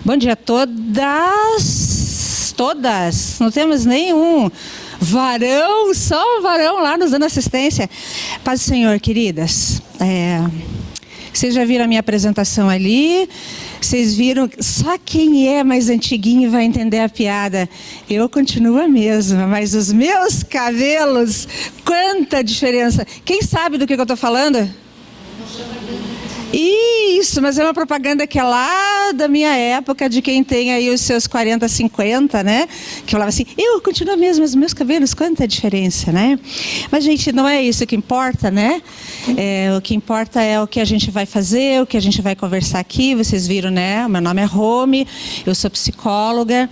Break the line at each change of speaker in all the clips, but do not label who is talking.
Bom dia a todas. Todas. Não temos nenhum varão, só um varão lá nos dando assistência. Paz do Senhor, queridas. Vocês já viram a minha apresentação ali? Vocês viram? Só quem é mais antiguinho vai entender a piada. Eu continuo a mesma, mas os meus cabelos, quanta diferença. Quem sabe do que eu estou falando? Isso, mas é uma propaganda que é lá da minha época, de quem tem aí os seus 40, 50, né? Que falava assim, eu continuo mesmo, mas os meus cabelos, quanta diferença, né? Mas, gente, não é isso que importa, né? O que importa é o que a gente vai fazer, o que a gente vai conversar aqui. Vocês viram, né? Meu nome é Rome, eu sou psicóloga.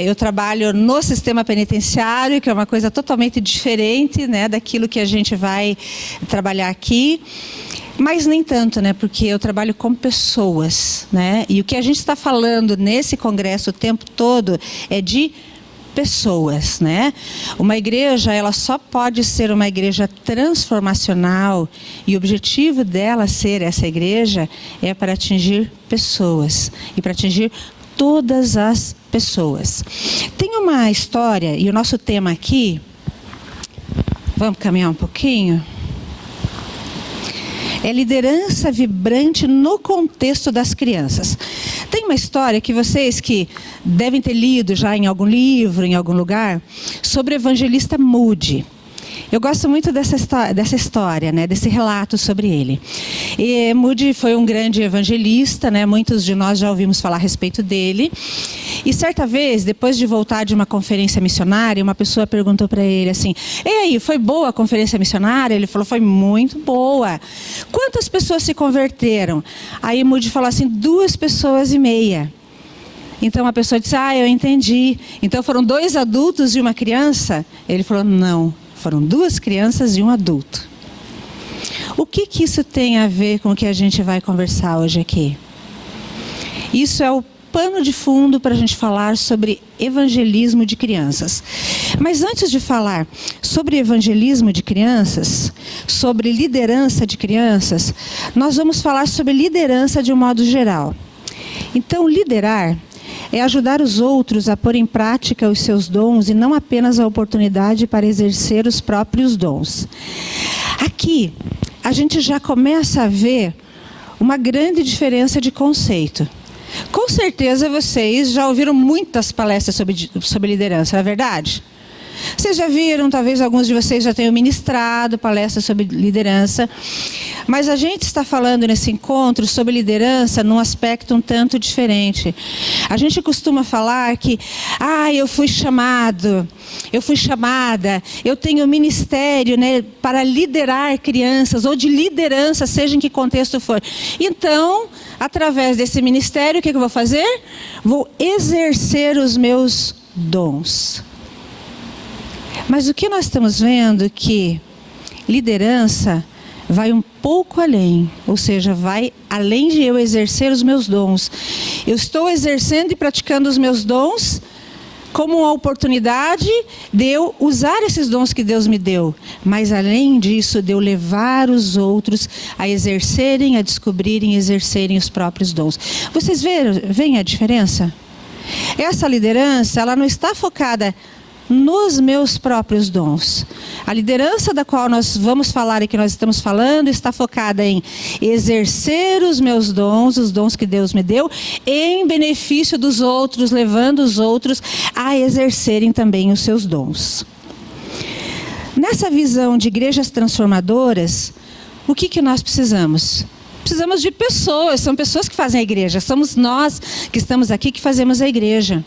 Eu trabalho no sistema penitenciário, que é uma coisa totalmente diferente, né, daquilo que a gente vai trabalhar aqui. Mas nem tanto, né? Porque eu trabalho com pessoas, né? E o que a gente está falando nesse congresso o tempo todo é de pessoas, né? Uma igreja, ela só pode ser uma igreja transformacional, e o objetivo dela ser essa igreja é para atingir pessoas e para atingir todas as pessoas. Tem uma história, e o nosso tema aqui, vamos caminhar um pouquinho? É liderança vibrante no contexto das crianças. Tem uma história que vocês que devem ter lido já em algum livro, em algum lugar, sobre o evangelista Moody. Eu gosto muito dessa história, né, desse relato sobre ele. E Moody foi um grande evangelista, né, muitos de nós já ouvimos falar a respeito dele. E certa vez, depois de voltar de uma conferência missionária, uma pessoa perguntou para ele assim, e aí, foi boa a conferência missionária? Ele falou, foi muito boa. Quantas pessoas se converteram? Aí Moody falou assim, 2,5 pessoas. Então a pessoa disse, eu entendi. Então foram 2 adultos e uma criança? Ele falou, não. Foram 2 crianças e um adulto. O que isso tem a ver com o que a gente vai conversar hoje aqui? Isso é o pano de fundo para a gente falar sobre evangelismo de crianças. Mas antes de falar sobre evangelismo de crianças, sobre liderança de crianças, nós vamos falar sobre liderança de um modo geral. Então, liderar é ajudar os outros a pôr em prática os seus dons e não apenas a oportunidade para exercer os próprios dons. Aqui, a gente já começa a ver uma grande diferença de conceito. Com certeza vocês já ouviram muitas palestras sobre liderança, não é verdade? Vocês já viram, talvez alguns de vocês já tenham ministrado palestras sobre liderança, mas a gente está falando nesse encontro sobre liderança num aspecto um tanto diferente. A gente costuma falar que, eu fui chamado, eu fui chamada, eu tenho ministério, né, para liderar crianças, ou de liderança, seja em que contexto for. Então, através desse ministério, o que eu vou fazer? Vou exercer os meus dons. Mas o que nós estamos vendo é que liderança vai um pouco além, ou seja, vai além de eu exercer os meus dons. Eu estou exercendo e praticando os meus dons como uma oportunidade de eu usar esses dons que Deus me deu. Mas além disso, de eu levar os outros a exercerem, a descobrirem e exercerem os próprios dons. Vocês veem a diferença? Essa liderança, ela não está focada nos meus próprios dons. A liderança da qual nós vamos falar e que nós estamos falando está focada em exercer os meus dons, os dons que Deus me deu, em benefício dos outros, levando os outros a exercerem também os seus dons. Nessa visão de igrejas transformadoras, o que nós precisamos? Precisamos de pessoas, são pessoas que fazem a igreja, somos nós que estamos aqui que fazemos a igreja.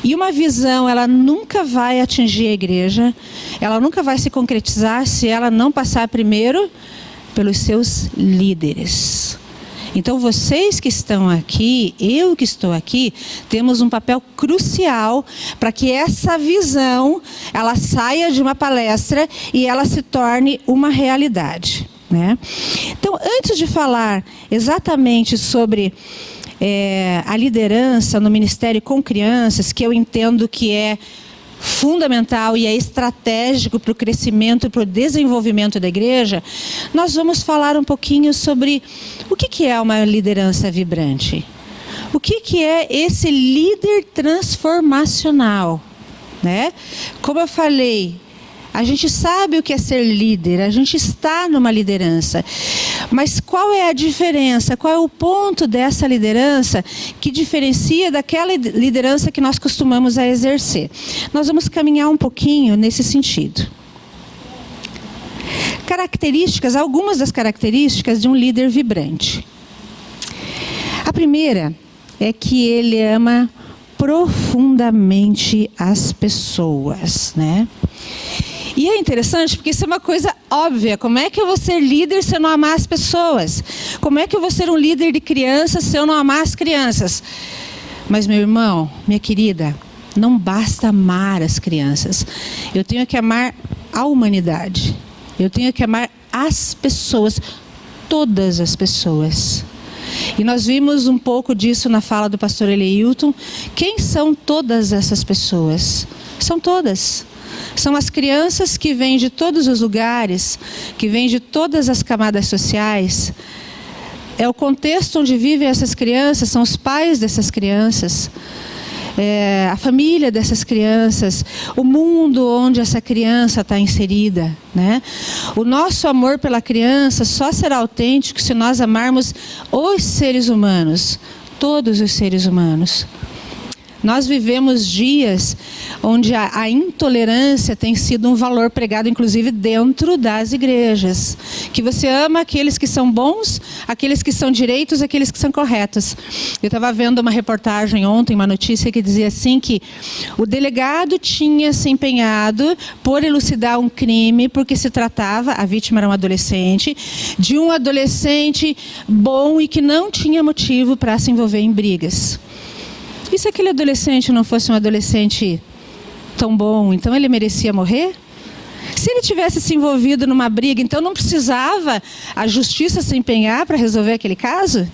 E uma visão, ela nunca vai atingir a igreja, ela nunca vai se concretizar se ela não passar primeiro pelos seus líderes. Então vocês que estão aqui, eu que estou aqui, temos um papel crucial para que essa visão, ela saia de uma palestra e ela se torne uma realidade. Né? Então, antes de falar exatamente sobre a liderança no ministério com crianças, que eu entendo que é fundamental e é estratégico para o crescimento e para o desenvolvimento da igreja, nós vamos falar um pouquinho sobre o que é uma liderança vibrante. O que é esse líder transformacional, né? Como eu falei, a gente sabe o que é ser líder, a gente está numa liderança. Mas qual é a diferença? Qual é o ponto dessa liderança que diferencia daquela liderança que nós costumamos a exercer? Nós vamos caminhar um pouquinho nesse sentido. Características, algumas das características de um líder vibrante. A primeira é que ele ama profundamente as pessoas, né? E é interessante porque isso é uma coisa óbvia. Como é que eu vou ser líder se eu não amar as pessoas? Como é que eu vou ser um líder de crianças se eu não amar as crianças? Mas, meu irmão, minha querida, não basta amar as crianças. Eu tenho que amar a humanidade. Eu tenho que amar as pessoas, todas as pessoas. E nós vimos um pouco disso na fala do pastor Eleilton. Quem são todas essas pessoas? São todas. São as crianças que vêm de todos os lugares, que vêm de todas as camadas sociais. É o contexto onde vivem essas crianças, são os pais dessas crianças, a família dessas crianças, o mundo onde essa criança está inserida, né? O nosso amor pela criança só será autêntico se nós amarmos os seres humanos, todos os seres humanos. Nós vivemos dias onde a intolerância tem sido um valor pregado, inclusive, dentro das igrejas. Que você ama aqueles que são bons, aqueles que são direitos, aqueles que são corretos. Eu estava vendo uma reportagem ontem, uma notícia que dizia assim que o delegado tinha se empenhado por elucidar um crime, porque se tratava, a vítima era um adolescente, de um adolescente bom e que não tinha motivo para se envolver em brigas. E se aquele adolescente não fosse um adolescente tão bom, então ele merecia morrer? Se ele tivesse se envolvido numa briga, então não precisava a justiça se empenhar para resolver aquele caso?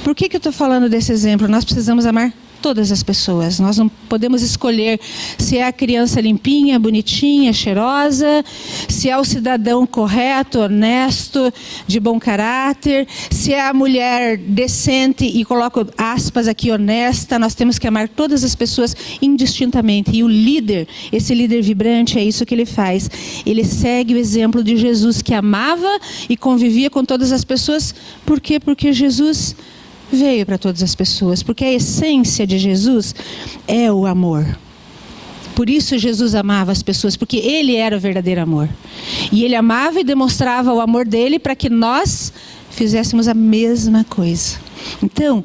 Por que eu estou falando desse exemplo? Nós precisamos amar todas as pessoas. Nós não podemos escolher se é a criança limpinha, bonitinha, cheirosa, se é o cidadão correto, honesto, de bom caráter, se é a mulher decente, e coloco aspas aqui, honesta. Nós temos que amar todas as pessoas indistintamente. E o líder, esse líder vibrante, é isso que ele faz. Ele segue o exemplo de Jesus, que amava e convivia com todas as pessoas. Por quê? Porque Jesus veio para todas as pessoas, porque a essência de Jesus é o amor. Por isso Jesus amava as pessoas, porque ele era o verdadeiro amor. E ele amava e demonstrava o amor dele para que nós fizéssemos a mesma coisa. Então,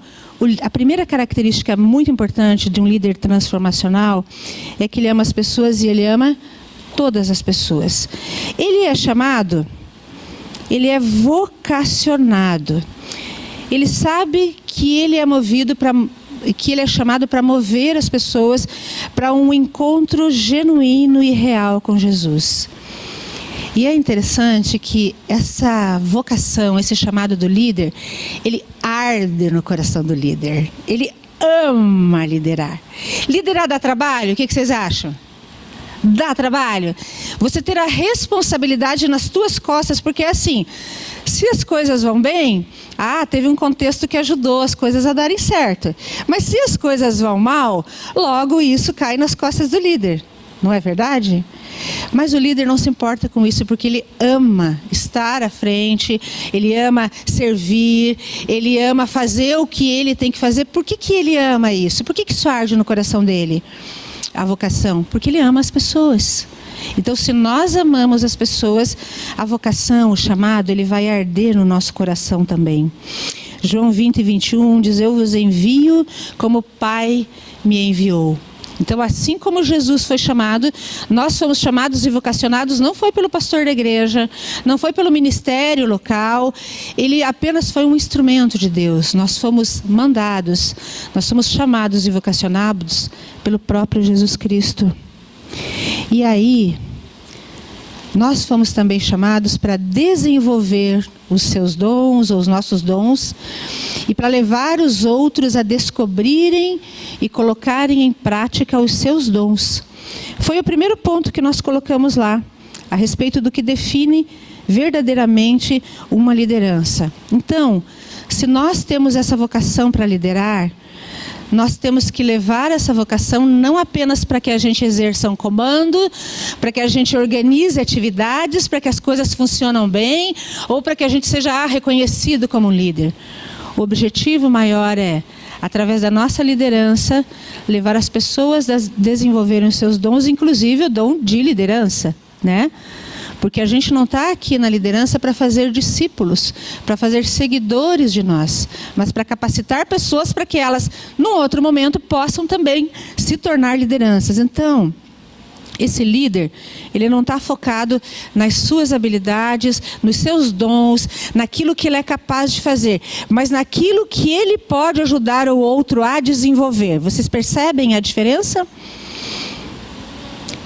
a primeira característica muito importante de um líder transformacional é que ele ama as pessoas e ele ama todas as pessoas. Ele é chamado, ele é vocacionado. Ele sabe que ele é movido que ele é chamado para mover as pessoas para um encontro genuíno e real com Jesus. E é interessante que essa vocação, esse chamado do líder, ele arde no coração do líder. Ele ama liderar. Liderar dá trabalho? O que vocês acham? Dá trabalho? Você ter a responsabilidade nas tuas costas, porque é assim, se as coisas vão bem, teve um contexto que ajudou as coisas a darem certo. Mas se as coisas vão mal, logo isso cai nas costas do líder. Não é verdade? Mas o líder não se importa com isso, porque ele ama estar à frente, ele ama servir, ele ama fazer o que ele tem que fazer. Por que ele ama isso? Por que isso arde no coração dele? A vocação, porque ele ama as pessoas. Então, se nós amamos as pessoas, a vocação, o chamado, ele vai arder no nosso coração também. João 20:21 diz: eu vos envio como o Pai me enviou. Então, assim como Jesus foi chamado, nós fomos chamados e vocacionados, não foi pelo pastor da igreja, não foi pelo ministério local, ele apenas foi um instrumento de Deus. Nós fomos mandados, nós somos chamados e vocacionados pelo próprio Jesus Cristo. E aí, nós fomos também chamados para desenvolver os seus dons, ou os nossos dons, e para levar os outros a descobrirem e colocarem em prática os seus dons. Foi o primeiro ponto que nós colocamos lá, a respeito do que define verdadeiramente uma liderança. Então, se nós temos essa vocação para liderar, nós temos que levar essa vocação não apenas para que a gente exerça um comando, para que a gente organize atividades, para que as coisas funcionem bem, ou para que a gente seja reconhecido como um líder. O objetivo maior é, através da nossa liderança, levar as pessoas a desenvolverem os seus dons, inclusive o dom de liderança, né? Porque a gente não está aqui na liderança para fazer discípulos, para fazer seguidores de nós, mas para capacitar pessoas para que elas, num outro momento, possam também se tornar lideranças. Então, esse líder, ele não está focado nas suas habilidades, nos seus dons, naquilo que ele é capaz de fazer, mas naquilo que ele pode ajudar o outro a desenvolver. Vocês percebem a diferença?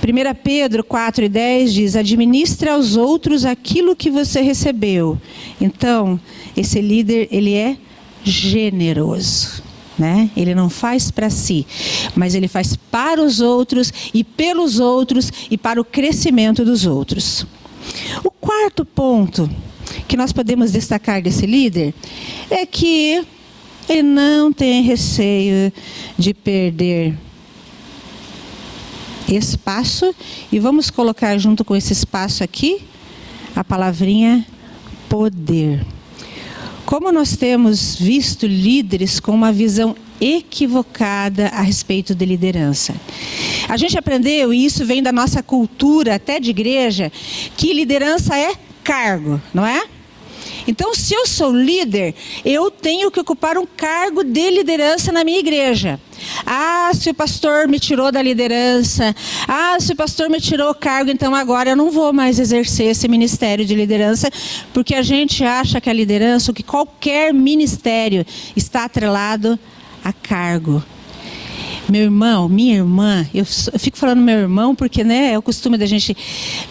1 Pedro 4:10 diz: administre aos outros aquilo que você recebeu. Então, esse líder, ele é generoso, né? Ele não faz para si, mas ele faz para os outros e pelos outros e para o crescimento dos outros. O quarto ponto que nós podemos destacar desse líder é que ele não tem receio de perder espaço, e vamos colocar junto com esse espaço aqui a palavrinha poder. Como nós temos visto líderes com uma visão equivocada a respeito de liderança. A gente aprendeu, e isso vem da nossa cultura, até de igreja, que liderança é cargo, não é? Então, se eu sou líder, eu tenho que ocupar um cargo de liderança na minha igreja. Ah, se o pastor me tirou da liderança. Ah, se o pastor me tirou o cargo, então agora eu não vou mais exercer esse ministério de liderança, porque a gente acha que a liderança, ou que qualquer ministério, está atrelado a cargo. Meu irmão, minha irmã, eu fico falando meu irmão porque, né, é o costume da gente.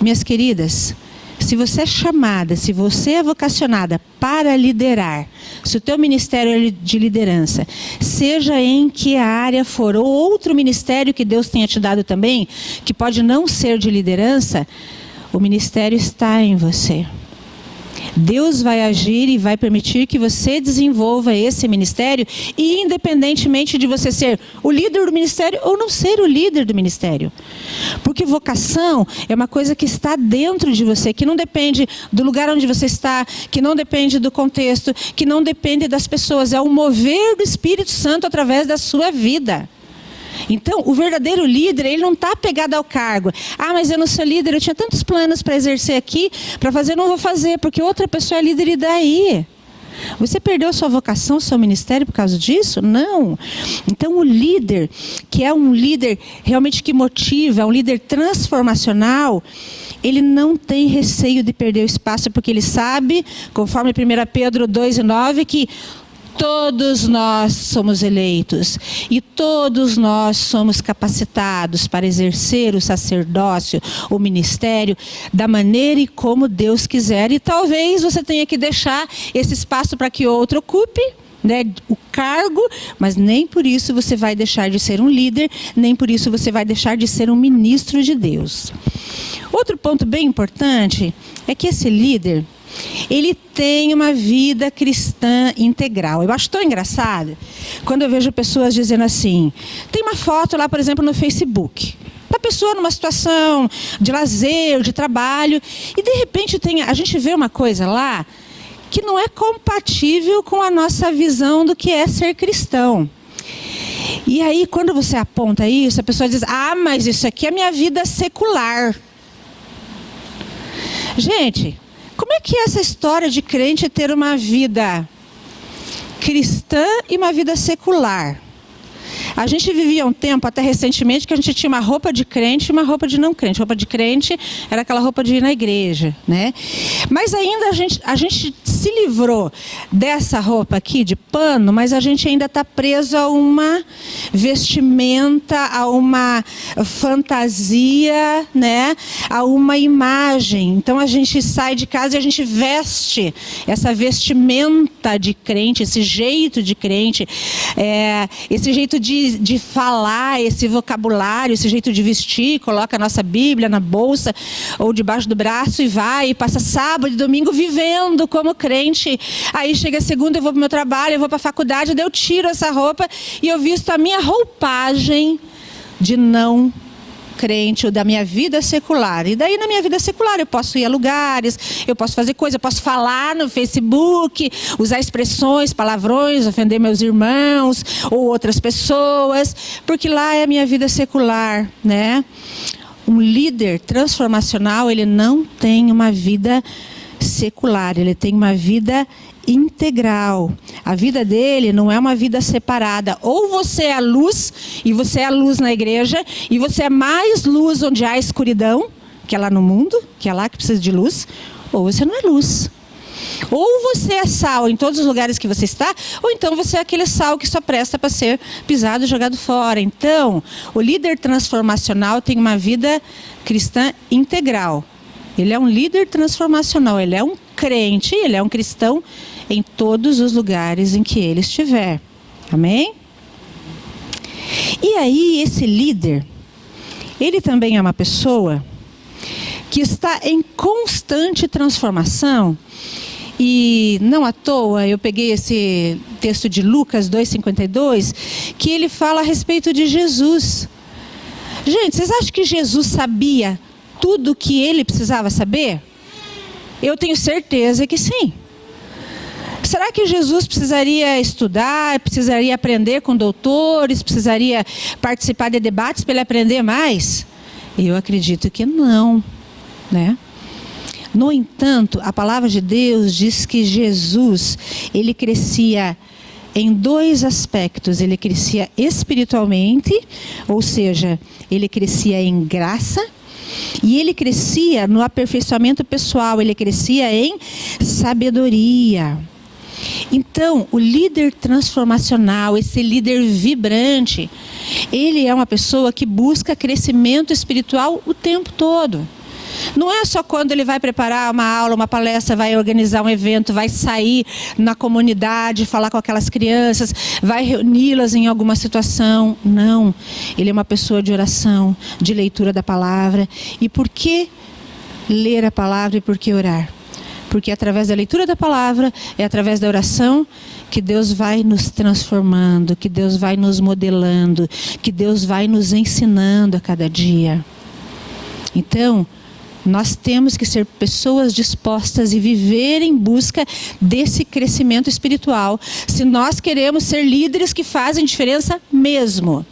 Minhas queridas, se você é chamada, se você é vocacionada para liderar, se o teu ministério é de liderança, seja em que área for, ou outro ministério que Deus tenha te dado também, que pode não ser de liderança, o ministério está em você. Deus vai agir e vai permitir que você desenvolva esse ministério, independentemente de você ser o líder do ministério ou não ser o líder do ministério. Porque vocação é uma coisa que está dentro de você, que não depende do lugar onde você está, que não depende do contexto, que não depende das pessoas. É o mover do Espírito Santo através da sua vida. Então, o verdadeiro líder, ele não está apegado ao cargo. Ah, mas eu não sou líder, eu tinha tantos planos para exercer aqui, para fazer, não vou fazer, porque outra pessoa é líder, e daí? Você perdeu a sua vocação, seu ministério por causa disso? Não. Então, o líder, que é um líder realmente que motiva, é um líder transformacional, ele não tem receio de perder o espaço, porque ele sabe, conforme 1 Pedro 2:9, que todos nós somos eleitos e todos nós somos capacitados para exercer o sacerdócio, o ministério, da maneira e como Deus quiser. E talvez você tenha que deixar esse espaço para que outro ocupe, né, o cargo, mas nem por isso você vai deixar de ser um líder, nem por isso você vai deixar de ser um ministro de Deus. Outro ponto bem importante é que esse líder, ele tem uma vida cristã integral. Eu acho tão engraçado quando eu vejo pessoas dizendo assim, tem uma foto lá, por exemplo, no Facebook, da pessoa numa situação de lazer, de trabalho, e de repente a gente vê uma coisa lá que não é compatível com a nossa visão do que é ser cristão. E aí, quando você aponta isso, a pessoa diz, ah, mas isso aqui é minha vida secular. Gente, como é que é essa história de crente ter uma vida cristã e uma vida secular? A gente vivia um tempo, até recentemente, que a gente tinha uma roupa de crente e uma roupa de não crente. Roupa de crente era aquela roupa de ir na igreja, né? Mas ainda a gente se livrou dessa roupa aqui de pano, mas a gente ainda está preso a uma vestimenta, a uma fantasia, né? A uma imagem. Então a gente sai de casa e a gente veste essa vestimenta de crente, esse jeito de crente, esse jeito de de falar, esse vocabulário, esse jeito de vestir, coloca a nossa Bíblia na bolsa ou debaixo do braço e vai, e passa sábado e domingo vivendo como crente. Aí chega segunda, eu vou para o meu trabalho, eu vou para a faculdade, daí eu tiro essa roupa e eu visto a minha roupagem de não crente ou da minha vida secular. E daí na minha vida secular eu posso ir a lugares, eu posso fazer coisas, eu posso falar no Facebook, usar expressões, palavrões, ofender meus irmãos ou outras pessoas, porque lá é a minha vida secular, né? Um líder transformacional, ele não tem uma vida secular, ele tem uma vida integral. A vida dele não é uma vida separada. Ou você é a luz, e você é a luz na igreja, e você é mais luz onde há escuridão, que é lá no mundo, que é lá que precisa de luz, ou você não é luz. Ou você é sal em todos os lugares que você está, ou então você é aquele sal que só presta para ser pisado e jogado fora. Então, o líder transformacional tem uma vida cristã integral. Ele é um líder transformacional, ele é um crente, ele é um cristão em todos os lugares em que ele estiver. Amém? E aí, esse líder, ele também é uma pessoa que está em constante transformação. E não à toa, eu peguei esse texto de Lucas 2,52, que ele fala a respeito de Jesus. Gente, vocês acham que Jesus sabia tudo o que ele precisava saber? Eu tenho certeza que sim. Será que Jesus precisaria estudar, precisaria aprender com doutores, precisaria participar de debates para ele aprender mais? Eu acredito que não, né? No entanto, a palavra de Deus diz que Jesus, ele crescia em dois aspectos. Ele crescia espiritualmente, ou seja, ele crescia em graça, e ele crescia no aperfeiçoamento pessoal, ele crescia em sabedoria. Então, o líder transformacional, esse líder vibrante, ele é uma pessoa que busca crescimento espiritual o tempo todo. Não é só quando ele vai preparar uma aula, uma palestra, vai organizar um evento, vai sair na comunidade, falar com aquelas crianças, vai reuni-las em alguma situação. Não, ele é uma pessoa de oração, de leitura da palavra. E por que ler a palavra e por que orar? Porque é através da leitura da palavra, é através da oração que Deus vai nos transformando, que Deus vai nos modelando, que Deus vai nos ensinando a cada dia. Então, nós temos que ser pessoas dispostas e viver em busca desse crescimento espiritual, se nós queremos ser líderes que fazem diferença mesmo.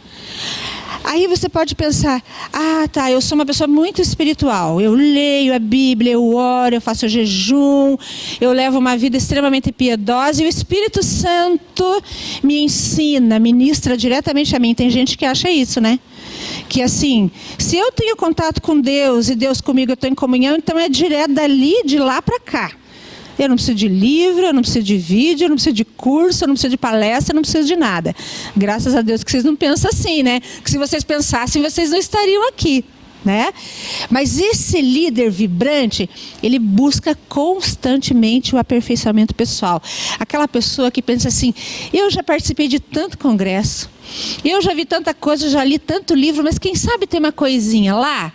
Aí você pode pensar, eu sou uma pessoa muito espiritual, eu leio a Bíblia, eu oro, eu faço jejum, eu levo uma vida extremamente piedosa e o Espírito Santo me ensina, ministra diretamente a mim. Tem gente que acha isso, né? Que assim, se eu tenho contato com Deus e Deus comigo, eu estou em comunhão, então é direto dali, de lá para cá. Eu não preciso de livro, eu não preciso de vídeo, eu não preciso de curso, eu não preciso de palestra, eu não preciso de nada. Graças a Deus que vocês não pensam assim, né? Que se vocês pensassem, vocês não estariam aqui, né? Mas esse líder vibrante, ele busca constantemente o aperfeiçoamento pessoal. Aquela pessoa que pensa assim, eu já participei de tanto congresso, eu já vi tanta coisa, já li tanto livro, mas quem sabe tem uma coisinha lá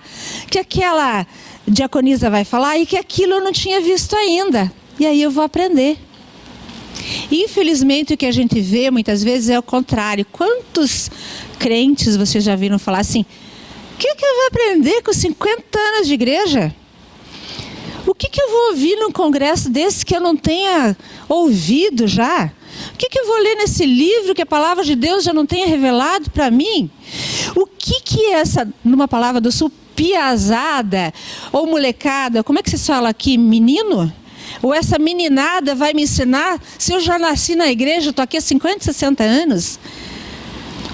que aquela diaconisa vai falar e que aquilo eu não tinha visto ainda. E aí eu vou aprender. Infelizmente o que a gente vê muitas vezes é o contrário. Quantos crentes vocês já viram falar assim, o que eu vou aprender com 50 anos de igreja? O que eu vou ouvir num congresso desse que eu não tenha ouvido já? O que eu vou ler nesse livro que a palavra de Deus já não tenha revelado para mim? O que é essa, numa palavra do sul, piazada ou molecada? Como é que se fala aqui? Menino? Ou essa meninada vai me ensinar se eu já nasci na igreja, estou aqui há 50, 60 anos?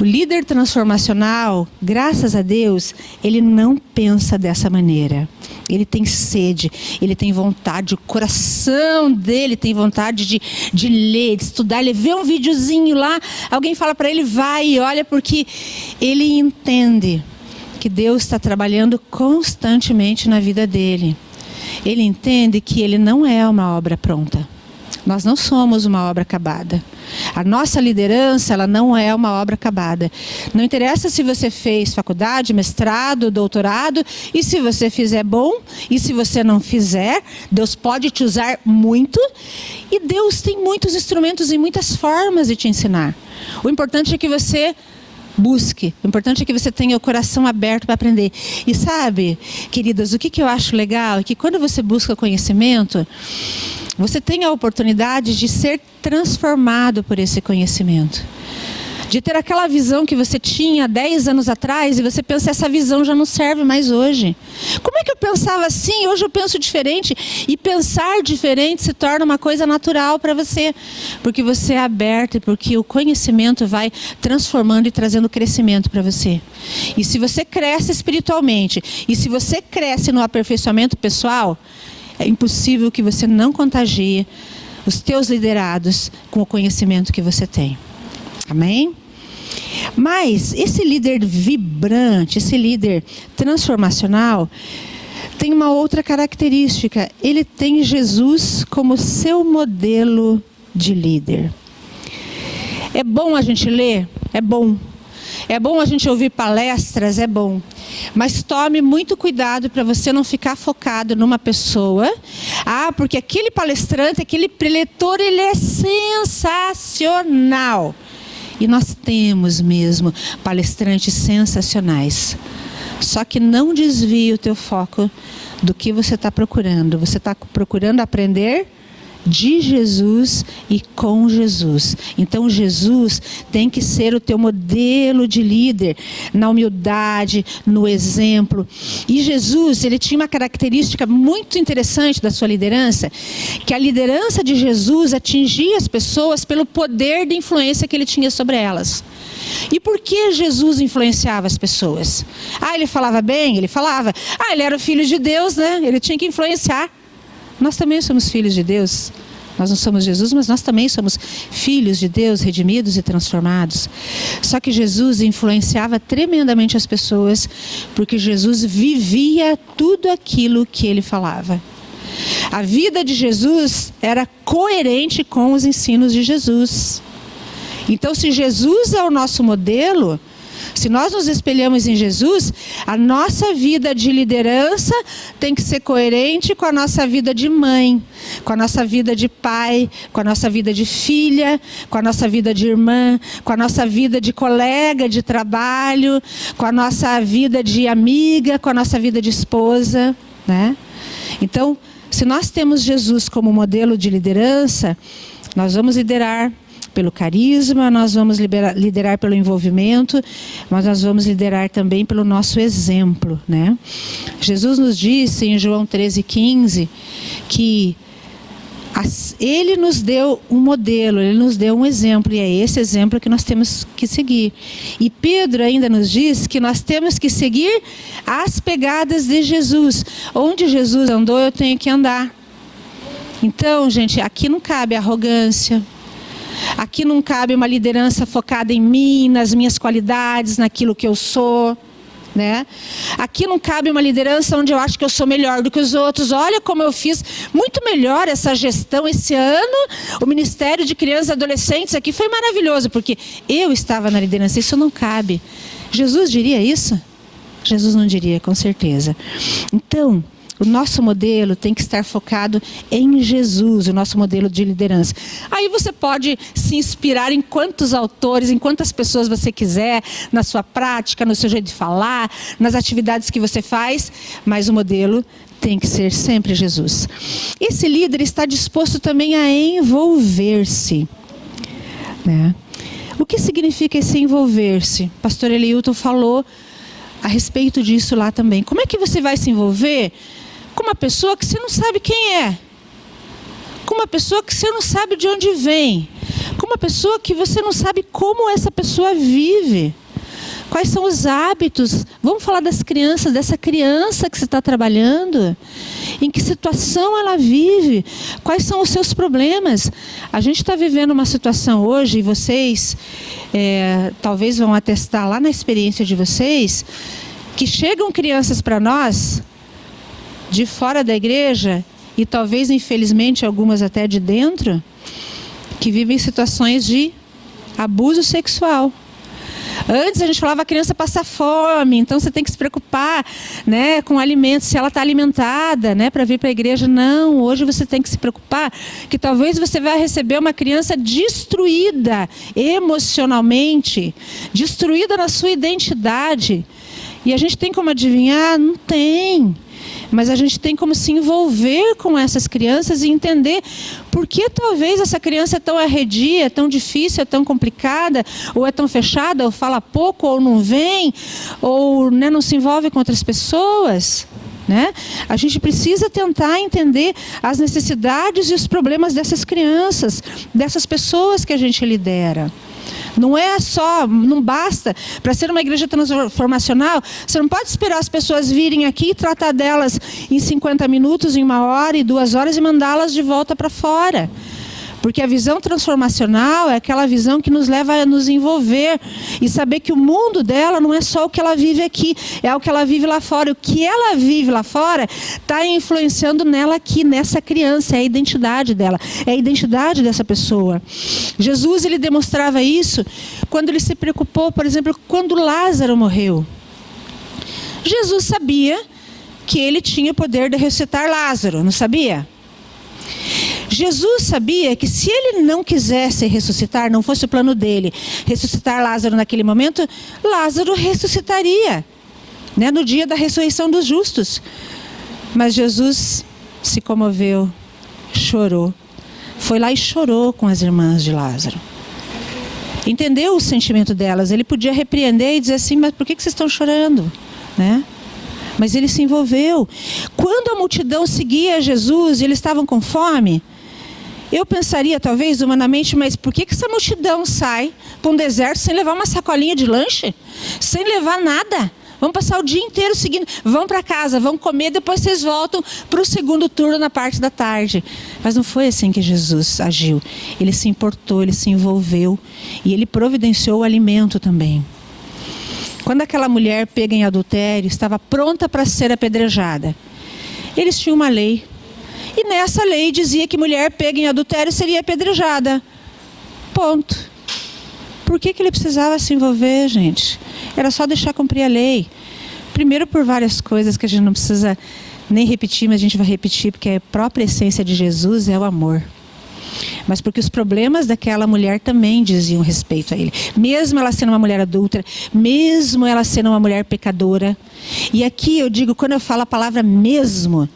O líder transformacional, graças a Deus, ele não pensa dessa maneira. Ele tem sede, ele tem vontade, o coração dele tem vontade de ler, de estudar. Ele vê um videozinho lá, alguém fala para ele, vai e olha, porque ele entende que Deus está trabalhando constantemente na vida dele. Ele entende que ele não é uma obra pronta. Nós não somos uma obra acabada. A nossa liderança, ela não é uma obra acabada. Não interessa se você fez faculdade, mestrado, doutorado, e se você fizer bom, e se você não fizer, Deus pode te usar muito, e Deus tem muitos instrumentos e muitas formas de te ensinar. O importante é que você busque, o importante é que você tenha o coração aberto para aprender. E sabe, queridas, o que eu acho legal é que quando você busca conhecimento, você tem a oportunidade de ser transformado por esse conhecimento. De ter aquela visão que você tinha 10 anos atrás e você pensa, essa visão já não serve mais hoje. Como é que eu pensava assim? Hoje eu penso diferente. E pensar diferente se torna uma coisa natural para você. Porque você é aberto e porque o conhecimento vai transformando e trazendo crescimento para você. E se você cresce espiritualmente, e se você cresce no aperfeiçoamento pessoal, é impossível que você não contagie os teus liderados com o conhecimento que você tem. Amém? Mas esse líder vibrante, esse líder transformacional, tem uma outra característica. Ele tem Jesus como seu modelo de líder. É bom a gente ler? É bom. É bom a gente ouvir palestras? É bom. Mas tome muito cuidado para você não ficar focado numa pessoa. Porque aquele palestrante, aquele preletor, ele é sensacional. E nós temos mesmo palestrantes sensacionais. Só que não desvie o teu foco do que você está procurando. Você está procurando aprender de Jesus e com Jesus. Então Jesus tem que ser o teu modelo de líder, na humildade, no exemplo. E Jesus, ele tinha uma característica muito interessante da sua liderança, que a liderança de Jesus atingia as pessoas pelo poder de influência que ele tinha sobre elas. E por que Jesus influenciava as pessoas? Ele falava bem? Ele falava. Ele era o filho de Deus, né? Ele tinha que influenciar. Nós também somos filhos de Deus. Nós não somos Jesus, mas nós também somos filhos de Deus, redimidos e transformados. Só que Jesus influenciava tremendamente as pessoas, porque Jesus vivia tudo aquilo que ele falava. A vida de Jesus era coerente com os ensinos de Jesus. Então, se Jesus é o nosso modelo, se nós nos espelhamos em Jesus, a nossa vida de liderança tem que ser coerente com a nossa vida de mãe, com a nossa vida de pai, com a nossa vida de filha, com a nossa vida de irmã, com a nossa vida de colega de trabalho, com a nossa vida de amiga, com a nossa vida de esposa, né? Então, se nós temos Jesus como modelo de liderança, nós vamos liderar pelo carisma, nós vamos liderar pelo envolvimento, mas nós vamos liderar também pelo nosso exemplo, né? Jesus nos disse em João 13,15 que ele nos deu um modelo, ele nos deu um exemplo, e é esse exemplo que nós temos que seguir. E Pedro ainda nos diz que nós temos que seguir as pegadas de Jesus. Onde Jesus andou, eu tenho que andar. Então, gente, aqui não cabe arrogância. Aqui não cabe uma liderança focada em mim, nas minhas qualidades, naquilo que eu sou, né? Aqui não cabe uma liderança onde eu acho que eu sou melhor do que os outros. Olha como eu fiz muito melhor essa gestão esse ano. O Ministério de Crianças e Adolescentes aqui foi maravilhoso, porque eu estava na liderança. Isso não cabe. Jesus diria isso? Jesus não diria, com certeza. Então, o nosso modelo tem que estar focado em Jesus, o nosso modelo de liderança. Aí você pode se inspirar em quantos autores, em quantas pessoas você quiser, na sua prática, no seu jeito de falar, nas atividades que você faz, mas o modelo tem que ser sempre Jesus. Esse líder está disposto também a envolver-se, né? O que significa esse envolver-se? Pastor Eliilton falou a respeito disso lá também. Como é que você vai se envolver com uma pessoa que você não sabe quem é? Com uma pessoa que você não sabe de onde vem? Com uma pessoa que você não sabe como essa pessoa vive? Quais são os hábitos? Vamos falar das crianças, dessa criança que você está trabalhando. Em que situação ela vive? Quais são os seus problemas? A gente está vivendo uma situação hoje, e vocês talvez vão atestar lá na experiência de vocês, que chegam crianças para nós, de fora da igreja, e talvez infelizmente algumas até de dentro, que vivem situações de abuso sexual. Antes a gente falava a criança passa fome, então você tem que se preocupar, né, com alimentos, se ela está alimentada, né, para vir para a igreja. Não, hoje você tem que se preocupar que talvez você vai receber uma criança destruída emocionalmente, destruída na sua identidade. E a gente tem como adivinhar? Não tem. Mas a gente tem como se envolver com essas crianças e entender por que talvez essa criança é tão arredia, é tão difícil, é tão complicada, ou é tão fechada, ou fala pouco, ou não vem, ou, né, não se envolve com outras pessoas. Né? A gente precisa tentar entender as necessidades e os problemas dessas crianças, dessas pessoas que a gente lidera. Não é só, não basta, para ser uma igreja transformacional, você não pode esperar as pessoas virem aqui e tratar delas em 50 minutos, em 1 hora e 2 horas e mandá-las de volta para fora. Porque a visão transformacional é aquela visão que nos leva a nos envolver e saber que o mundo dela não é só o que ela vive aqui, é o que ela vive lá fora. O que ela vive lá fora está influenciando nela aqui, nessa criança, é a identidade dela, é a identidade dessa pessoa. Jesus, ele demonstrava isso quando ele se preocupou, por exemplo, quando Lázaro morreu. Jesus sabia que ele tinha o poder de ressuscitar Lázaro, não sabia? Jesus sabia que se ele não quisesse ressuscitar, não fosse o plano dele, ressuscitar Lázaro naquele momento, Lázaro ressuscitaria, né, no dia da ressurreição dos justos. Mas Jesus se comoveu, chorou, foi lá e chorou com as irmãs de Lázaro. Entendeu o sentimento delas, ele podia repreender e dizer assim, mas por que vocês estão chorando, né? Mas ele se envolveu. Quando a multidão seguia Jesus e eles estavam com fome, eu pensaria talvez humanamente, mas por que essa multidão sai para um deserto sem levar uma sacolinha de lanche? Sem levar nada? Vão passar o dia inteiro seguindo, vão para casa, vão comer, depois vocês voltam para o segundo turno na parte da tarde. Mas não foi assim que Jesus agiu. Ele se importou, ele se envolveu e ele providenciou o alimento também. Quando aquela mulher pega em adultério, estava pronta para ser apedrejada. Eles tinham uma lei. E nessa lei dizia que mulher pega em adultério seria apedrejada. Ponto. Por que ele precisava se envolver, gente? Era só deixar cumprir a lei. Primeiro por várias coisas que a gente não precisa nem repetir, mas a gente vai repetir, porque a própria essência de Jesus é o amor. Mas porque os problemas daquela mulher também diziam respeito a ele. Mesmo ela sendo uma mulher adúltera, mesmo ela sendo uma mulher pecadora. E aqui eu digo, quando eu falo a palavra mesmo,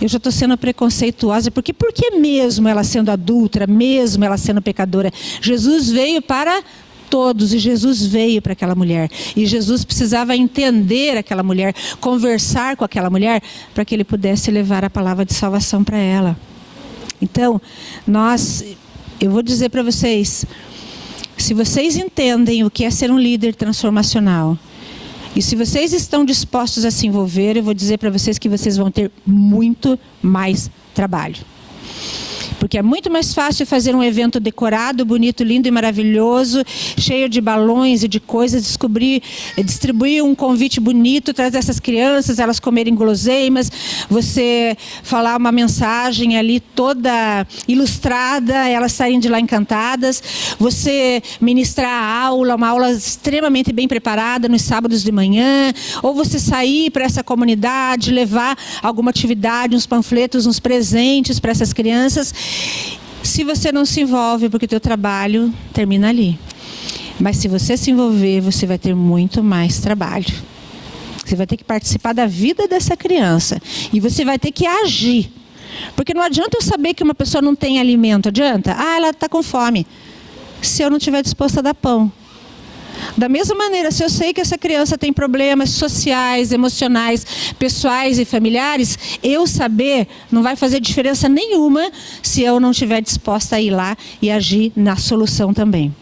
eu já estou sendo preconceituosa, porque por que mesmo ela sendo adúltera, mesmo ela sendo pecadora? Jesus veio para todos e Jesus veio para aquela mulher. E Jesus precisava entender aquela mulher, conversar com aquela mulher, para que ele pudesse levar a palavra de salvação para ela. Então, eu vou dizer para vocês, se vocês entendem o que é ser um líder transformacional, e se vocês estão dispostos a se envolver, eu vou dizer para vocês que vocês vão ter muito mais trabalho. Porque é muito mais fácil fazer um evento decorado, bonito, lindo e maravilhoso, cheio de balões e de coisas, distribuir um convite bonito, trazer essas crianças, elas comerem guloseimas, você falar uma mensagem ali toda ilustrada, elas saírem de lá encantadas, você ministrar a aula, uma aula extremamente bem preparada nos sábados de manhã, ou você sair para essa comunidade, levar alguma atividade, uns panfletos, uns presentes para essas crianças. Se você não se envolve, porque o teu trabalho termina ali. Mas se você se envolver, você vai ter muito mais trabalho. Você vai ter que participar da vida dessa criança. E você vai ter que agir. Porque não adianta eu saber que uma pessoa não tem alimento. Adianta? Ela está com fome. Se eu não estiver disposta a dar pão. Da mesma maneira, se eu sei que essa criança tem problemas sociais, emocionais, pessoais e familiares, eu saber não vai fazer diferença nenhuma se eu não estiver disposta a ir lá e agir na solução também.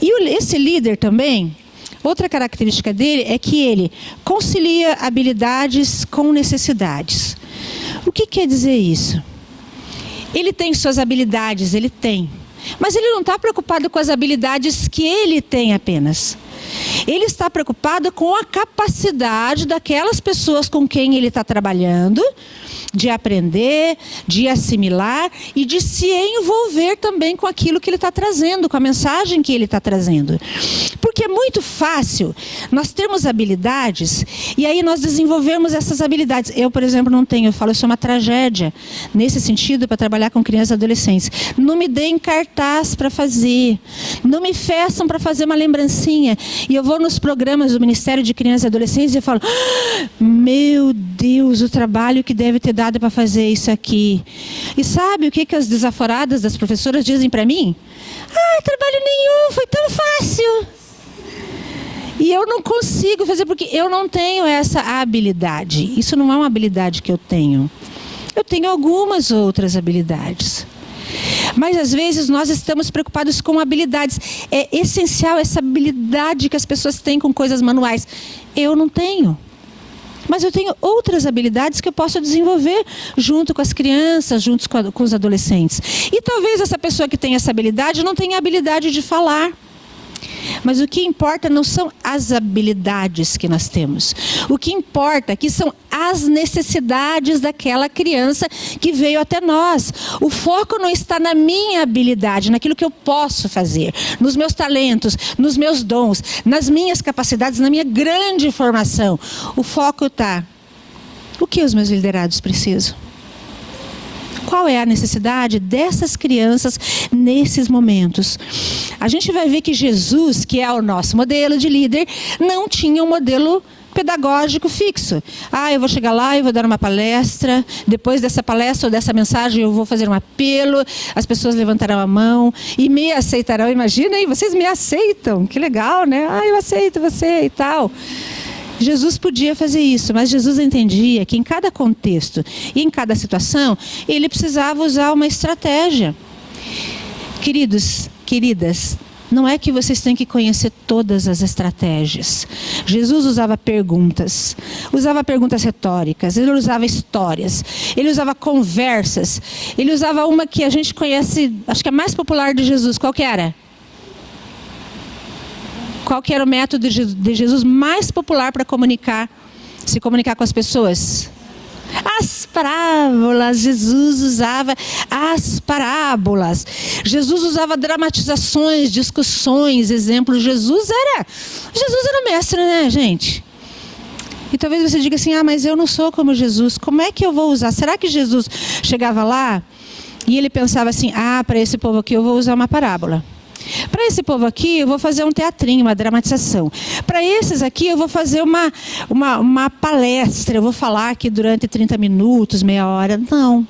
E esse líder também, outra característica dele é que ele concilia habilidades com necessidades. O que quer dizer isso? Ele tem suas habilidades, ele tem. Mas ele não está preocupado com as habilidades que ele tem apenas. Ele está preocupado com a capacidade daquelas pessoas com quem ele está trabalhando, de aprender, de assimilar e de se envolver também com aquilo que ele está trazendo, com a mensagem que ele está trazendo. Porque é muito fácil nós termos habilidades e aí nós desenvolvermos essas habilidades. Eu, por exemplo, não tenho. Eu falo, isso é uma tragédia nesse sentido para trabalhar com crianças e adolescentes. Não me deem cartaz para fazer. Não me peçam para fazer uma lembrancinha. E eu vou nos programas do Ministério de Crianças e Adolescentes e eu falo, meu Deus, o trabalho que deve ter dado para fazer isso aqui. E sabe o que as desaforadas das professoras dizem para mim? Trabalho nenhum, foi tão fácil. E eu não consigo fazer porque eu não tenho essa habilidade. Isso não é uma habilidade que eu tenho. Eu tenho algumas outras habilidades. Mas às vezes nós estamos preocupados com habilidades. É essencial essa habilidade que as pessoas têm com coisas manuais. Eu não tenho. Mas eu tenho outras habilidades que eu posso desenvolver junto com as crianças, junto com os adolescentes. E talvez essa pessoa que tem essa habilidade não tenha a habilidade de falar. Mas o que importa não são as habilidades que nós temos. O que importa aqui são as necessidades daquela criança que veio até nós. O foco não está na minha habilidade, naquilo que eu posso fazer, nos meus talentos, nos meus dons, nas minhas capacidades, na minha grande formação. O foco está: o que os meus liderados precisam? Qual é a necessidade dessas crianças nesses momentos? A gente vai ver que Jesus, que é o nosso modelo de líder, não tinha um modelo pedagógico fixo. Eu vou chegar lá e vou dar uma palestra. Depois dessa palestra ou dessa mensagem eu vou fazer um apelo. As pessoas levantarão a mão e me aceitarão. Imagina aí, vocês me aceitam. Que legal, né? Eu aceito você e tal. Jesus podia fazer isso, mas Jesus entendia que em cada contexto e em cada situação, ele precisava usar uma estratégia. Queridos, queridas, não é que vocês têm que conhecer todas as estratégias. Jesus usava perguntas retóricas, ele usava histórias, ele usava conversas, ele usava uma que a gente conhece, acho que é a mais popular de Jesus. Qual que era? Qual que era o método de Jesus mais popular para se comunicar com as pessoas? As parábolas. Jesus usava as parábolas. Jesus usava dramatizações, discussões, exemplos. Jesus era mestre, né, gente? E talvez você diga assim, mas eu não sou como Jesus. Como é que eu vou usar? Será que Jesus chegava lá e ele pensava assim, para esse povo aqui eu vou usar uma parábola. Para esse povo aqui, eu vou fazer um teatrinho, uma dramatização. Para esses aqui, eu vou fazer uma palestra. Eu vou falar aqui durante 30 minutos, meia hora. Não.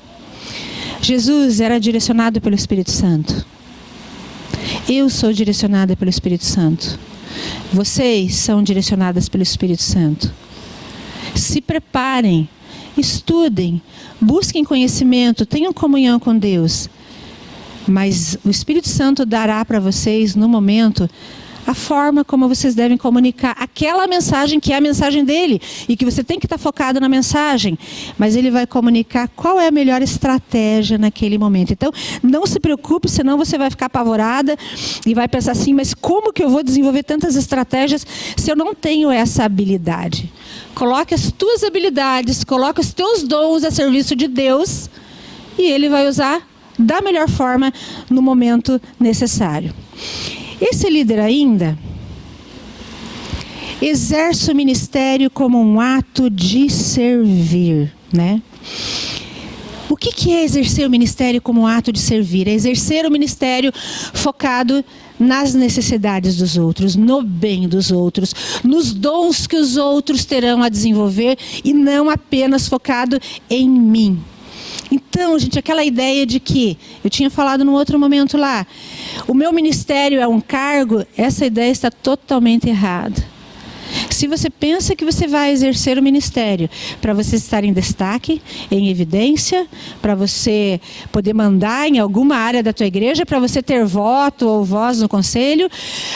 Jesus era direcionado pelo Espírito Santo. Eu sou direcionada pelo Espírito Santo. Vocês são direcionadas pelo Espírito Santo. Se preparem, estudem, busquem conhecimento, tenham comunhão com Deus. Mas o Espírito Santo dará para vocês, no momento, a forma como vocês devem comunicar aquela mensagem que é a mensagem dele. E que você tem que estar focado na mensagem. Mas ele vai comunicar qual é a melhor estratégia naquele momento. Então, não se preocupe, senão você vai ficar apavorada e vai pensar assim, mas como que eu vou desenvolver tantas estratégias se eu não tenho essa habilidade? Coloque as tuas habilidades, coloque os teus dons a serviço de Deus e ele vai usar da melhor forma no momento necessário. Esse líder ainda exerce o ministério como um ato de servir, né? O que é exercer o ministério como um ato de servir? É exercer o ministério focado nas necessidades dos outros, no bem dos outros, nos dons que os outros terão a desenvolver e não apenas focado em mim. Então, gente, aquela ideia de que, eu tinha falado num outro momento lá, o meu ministério é um cargo, essa ideia está totalmente errada. Se você pensa que você vai exercer o ministério para você estar em destaque, em evidência, para você poder mandar em alguma área da tua igreja, para você ter voto ou voz no conselho,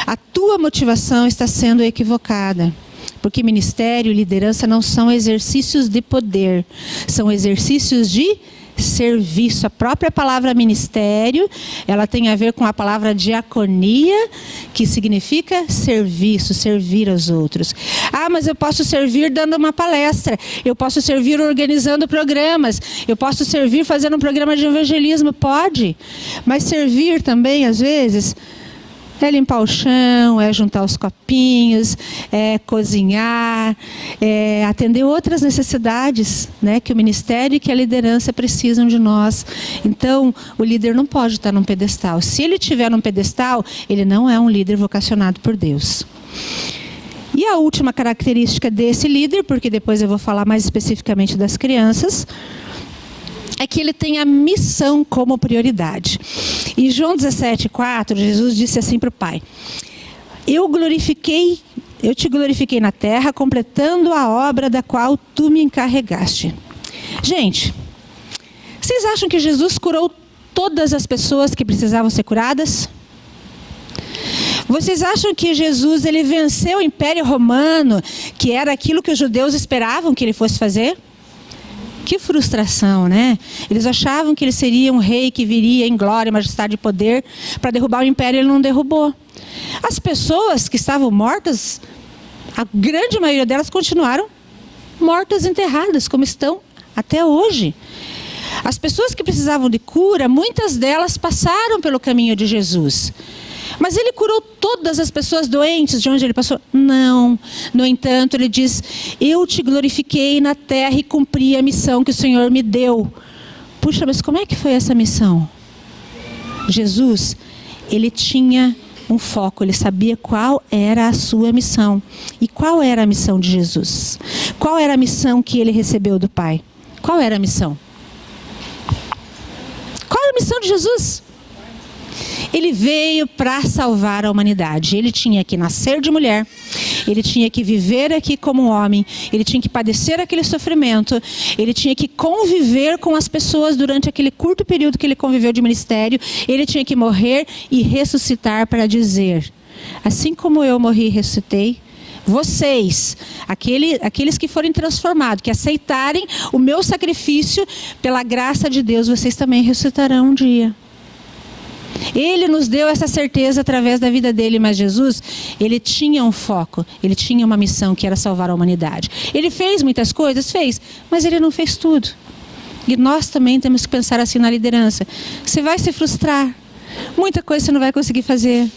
a tua motivação está sendo equivocada. Porque ministério e liderança não são exercícios de poder, são exercícios de serviço. A própria palavra ministério, ela tem a ver com a palavra diaconia, que significa serviço, servir aos outros. Ah, mas eu posso servir dando uma palestra, eu posso servir organizando programas, eu posso servir fazendo um programa de evangelismo. Pode, mas servir também, às vezes, é limpar o chão, é juntar os copinhos, é cozinhar, é atender outras necessidades, né, que o ministério e que a liderança precisam de nós. Então, o líder não pode estar num pedestal. Se ele estiver num pedestal, ele não é um líder vocacionado por Deus. E a última característica desse líder, porque depois eu vou falar mais especificamente das crianças, é que ele tem a missão como prioridade. Em João 17,4, Jesus disse assim para o Pai: eu te glorifiquei na terra, completando a obra da qual tu me encarregaste. Gente, vocês acham que Jesus curou todas as pessoas que precisavam ser curadas? Vocês acham que Jesus ele venceu o Império Romano, que era aquilo que os judeus esperavam que ele fosse fazer? Que frustração, né? Eles achavam que ele seria um rei que viria em glória, majestade e poder para derrubar o império. Ele não derrubou. As pessoas que estavam mortas, a grande maioria delas continuaram mortas, enterradas, como estão até hoje. As pessoas que precisavam de cura, muitas delas passaram pelo caminho de Jesus. Mas ele curou todas as pessoas doentes de onde ele passou? Não. No entanto, ele diz: eu te glorifiquei na terra e cumpri a missão que o Senhor me deu. Puxa, mas como é que foi essa missão? Jesus, ele tinha um foco, ele sabia qual era a sua missão. E qual era a missão de Jesus? Qual era a missão que ele recebeu do Pai? Qual era a missão? Qual era a missão de Jesus? Ele veio para salvar a humanidade. Ele tinha que nascer de mulher, ele tinha que viver aqui como um homem, ele tinha que padecer aquele sofrimento, ele tinha que conviver com as pessoas durante aquele curto período que ele conviveu de ministério, ele tinha que morrer e ressuscitar para dizer: assim como eu morri e ressuscitei, vocês, aqueles que forem transformados, que aceitarem o meu sacrifício, pela graça de Deus, vocês também ressuscitarão um dia. Ele nos deu essa certeza através da vida dele, mas Jesus, ele tinha um foco, ele tinha uma missão que era salvar a humanidade. Ele fez muitas coisas, fez, mas ele não fez tudo. E nós também temos que pensar assim na liderança. Você vai se frustrar, muita coisa você não vai conseguir fazer.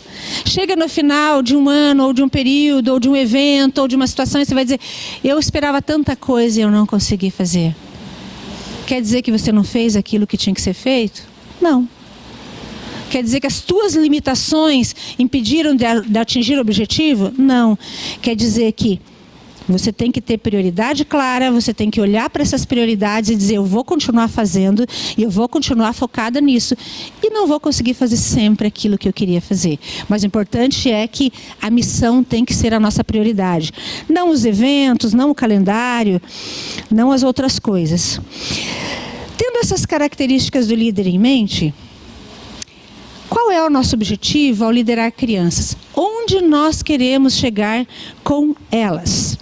Chega no final de um ano, ou de um período, ou de um evento, ou de uma situação, e você vai dizer: eu esperava tanta coisa e eu não consegui fazer. Quer dizer que você não fez aquilo que tinha que ser feito? Não. Quer dizer que as tuas limitações impediram de atingir o objetivo? Não. Quer dizer que você tem que ter prioridade clara, você tem que olhar para essas prioridades e dizer: eu vou continuar fazendo e eu vou continuar focada nisso. E não vou conseguir fazer sempre aquilo que eu queria fazer. Mas o importante é que a missão tem que ser a nossa prioridade. Não os eventos, não o calendário, não as outras coisas. Tendo essas características do líder em mente, qual é o nosso objetivo ao liderar crianças? Onde nós queremos chegar com elas?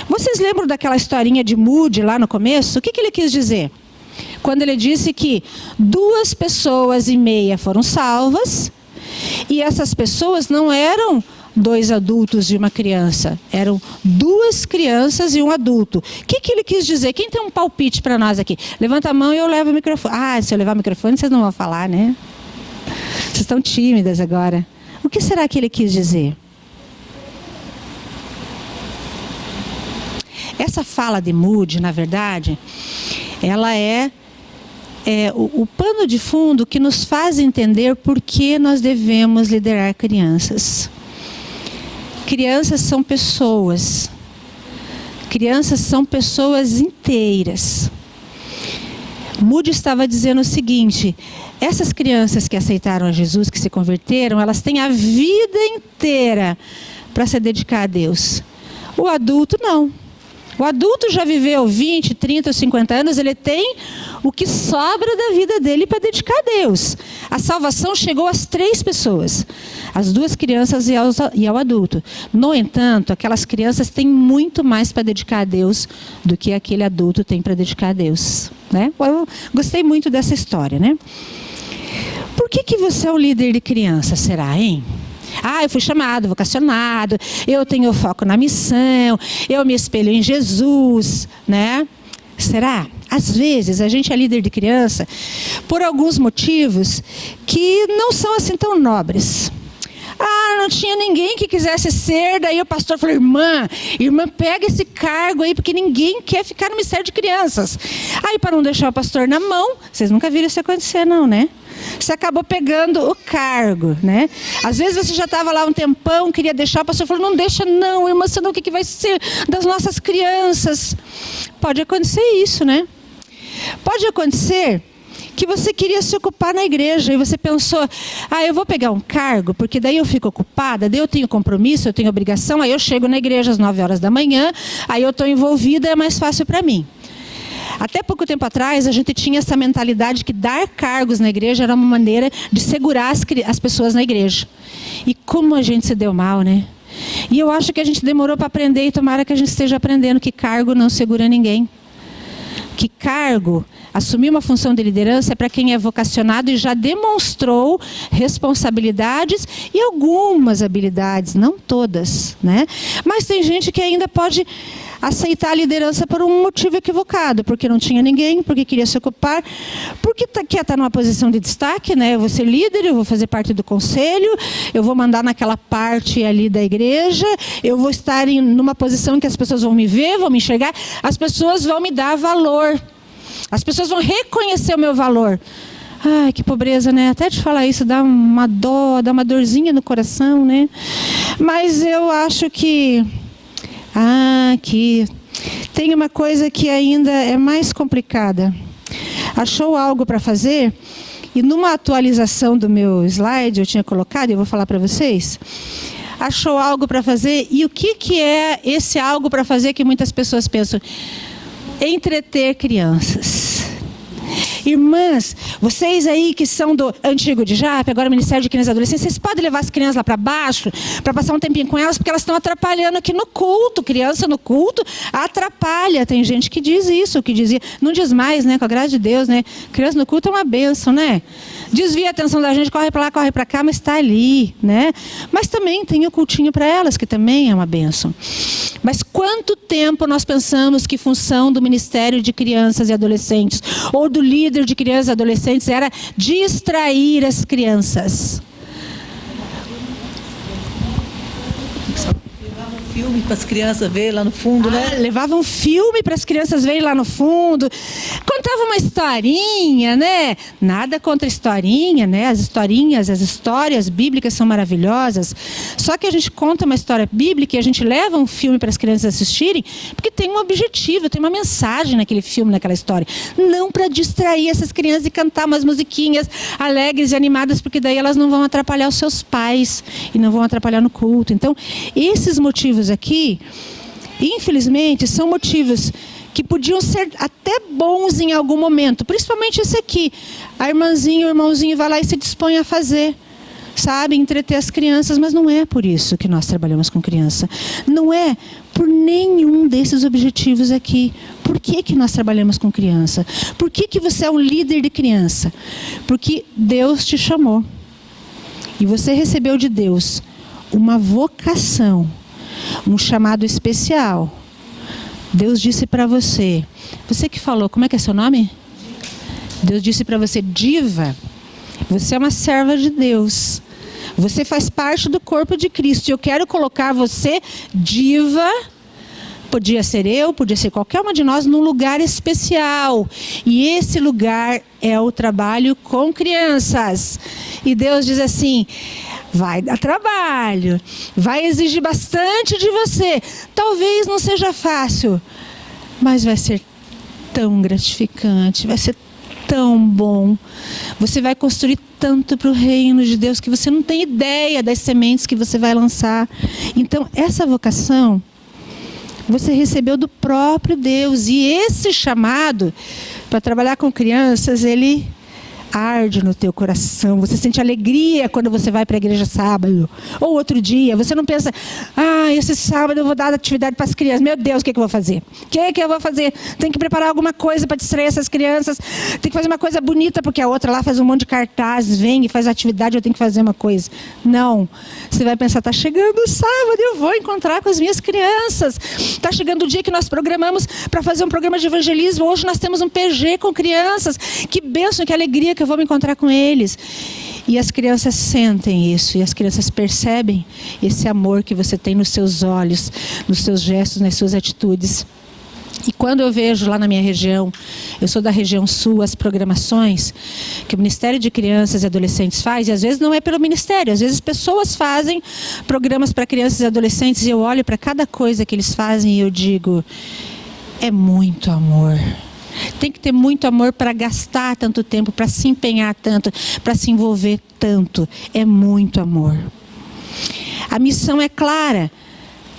Vocês lembram daquela historinha de Moody lá no começo? O que ele quis dizer? Quando ele disse que 2,5 pessoas foram salvas, e essas pessoas não eram 2 adultos e uma criança, eram 2 crianças e um adulto. O que ele quis dizer? Quem tem um palpite para nós aqui? Levanta a mão e eu levo o microfone. Ah, se eu levar o microfone vocês não vão falar, né? Vocês estão tímidas agora. O que será que ele quis dizer? Essa fala de Moody, na verdade, ela é o pano de fundo que nos faz entender por que nós devemos liderar crianças. Crianças são pessoas. Crianças são pessoas inteiras. Moody estava dizendo o seguinte: essas crianças que aceitaram a Jesus, que se converteram, elas têm a vida inteira para se dedicar a Deus. O adulto não. O adulto já viveu 20, 30 ou 50 anos, ele tem o que sobra da vida dele para dedicar a Deus. A salvação chegou às 3 pessoas, as 2 crianças e ao adulto. No entanto, aquelas crianças têm muito mais para dedicar a Deus do que aquele adulto tem para dedicar a Deus. né? Eu gostei muito dessa história, né? Por que você é o líder de criança, será, hein? Eu fui chamado, vocacionado, eu tenho foco na missão, eu me espelho em Jesus, né? Será? Às vezes a gente é líder de criança por alguns motivos que não são assim tão nobres. Não tinha ninguém que quisesse ser, daí o pastor falou, irmã, pega esse cargo aí, porque ninguém quer ficar no ministério de crianças. Aí, para não deixar o pastor na mão, vocês nunca viram isso acontecer, não, né? Você acabou pegando o cargo, né? Às vezes você já estava lá um tempão, queria deixar, o pastor falou, não deixa não, irmã, senão o que vai ser das nossas crianças? Pode acontecer isso, né? Pode acontecer que você queria se ocupar na igreja e você pensou, eu vou pegar um cargo, porque daí eu fico ocupada, daí eu tenho compromisso, eu tenho obrigação, aí eu chego na igreja às 9 horas da manhã, aí eu estou envolvida, é mais fácil para mim. Até pouco tempo atrás, a gente tinha essa mentalidade que dar cargos na igreja era uma maneira de segurar as pessoas na igreja. E como a gente se deu mal, né? E eu acho que a gente demorou para aprender, e tomara que a gente esteja aprendendo que cargo não segura ninguém. Que cargo, assumir uma função de liderança é para quem é vocacionado e já demonstrou responsabilidades e algumas habilidades, não todas, né? Mas tem gente que ainda pode aceitar a liderança por um motivo equivocado, porque não tinha ninguém, porque queria se ocupar, porque quer estar numa posição de destaque, né? Eu vou ser líder, eu vou fazer parte do conselho, eu vou mandar naquela parte ali da igreja, eu vou estar numa posição em que as pessoas vão me ver, vão me enxergar, as pessoas vão me dar valor, as pessoas vão reconhecer o meu valor. Ai, que pobreza, né? Até de falar isso dá uma dó, dá uma dorzinha no coração, né? Mas eu acho que tem uma coisa que ainda é mais complicada. Achou algo para fazer? E numa atualização do meu slide, eu tinha colocado, e eu vou falar para vocês. Achou algo para fazer? E o que é esse algo para fazer que muitas pessoas pensam? Entreter crianças. Irmãs, vocês aí que são do antigo de JAP, agora Ministério de Crianças e Adolescentes, vocês podem levar as crianças lá para baixo, para passar um tempinho com elas, porque elas estão atrapalhando aqui no culto. Criança no culto atrapalha. Tem gente que diz isso, que dizia, não diz mais, né? Com a graça de Deus, né? Criança no culto é uma bênção, né? Desvia a atenção da gente, corre para lá, corre para cá, mas está ali, né? Mas também tem o cultinho para elas, que também é uma bênção. Mas quanto tempo nós pensamos que função do Ministério de Crianças e Adolescentes, ou do líder de crianças e adolescentes, era distrair as crianças?
Levavam um filme para as crianças verem lá no fundo, né?
Levavam um filme para as crianças verem lá no fundo. Contava uma historinha, né? Nada contra historinha, né? As historinhas, as histórias bíblicas são maravilhosas. Só que a gente conta uma história bíblica e a gente leva um filme para as crianças assistirem porque tem um objetivo, tem uma mensagem naquele filme, naquela história. Não para distrair essas crianças e cantar umas musiquinhas alegres e animadas, porque daí elas não vão atrapalhar os seus pais e não vão atrapalhar no culto. Então, esses motivos aqui, infelizmente, são motivos que podiam ser até bons em algum momento, principalmente esse aqui. A irmãzinha, o irmãozinho vai lá e se dispõe a fazer, sabe, entreter as crianças, mas não é por isso que nós trabalhamos com criança. Não é por nenhum desses objetivos aqui. Por que nós trabalhamos com criança? Por que você é um líder de criança? Porque Deus te chamou. E você recebeu de Deus uma vocação, um chamado especial. Deus disse para você, você que falou, como é que é seu nome? Deus disse para você, Diva, você é uma serva de Deus. Você faz parte do corpo de Cristo. E eu quero colocar você, Diva, podia ser eu, podia ser qualquer uma de nós, num lugar especial. E esse lugar é o trabalho com crianças. E Deus diz assim, vai dar trabalho, vai exigir bastante de você. Talvez não seja fácil, mas vai ser tão gratificante, vai ser tão bom. Você vai construir tanto para o reino de Deus que você não tem ideia das sementes que você vai lançar. Então, essa vocação você recebeu do próprio Deus. E esse chamado para trabalhar com crianças, ele arde no teu coração. Você sente alegria quando você vai para a igreja sábado. Ou outro dia. Você não pensa, esse sábado eu vou dar atividade para as crianças. Meu Deus, o que eu vou fazer? O que eu vou fazer? Tem que preparar alguma coisa para distrair essas crianças. Tem que fazer uma coisa bonita, porque a outra lá faz um monte de cartazes, vem e faz atividade, eu tenho que fazer uma coisa. Não. Você vai pensar, está chegando o sábado, eu vou encontrar com as minhas crianças. Está chegando o dia que nós programamos para fazer um programa de evangelismo. Hoje nós temos um PG com crianças. Que bênção, que alegria que eu vou me encontrar com eles. E as crianças sentem isso. E as crianças percebem esse amor que você tem nos seus olhos, nos seus gestos, nas suas atitudes. E quando eu vejo lá na minha região, eu sou da região sul, as programações que o Ministério de Crianças e Adolescentes faz, e às vezes não é pelo Ministério, às vezes pessoas fazem programas para crianças e adolescentes, e eu olho para cada coisa que eles fazem e eu digo, é muito amor. Tem que ter muito amor para gastar tanto tempo, para se empenhar tanto, para se envolver tanto. É muito amor. A missão é clara.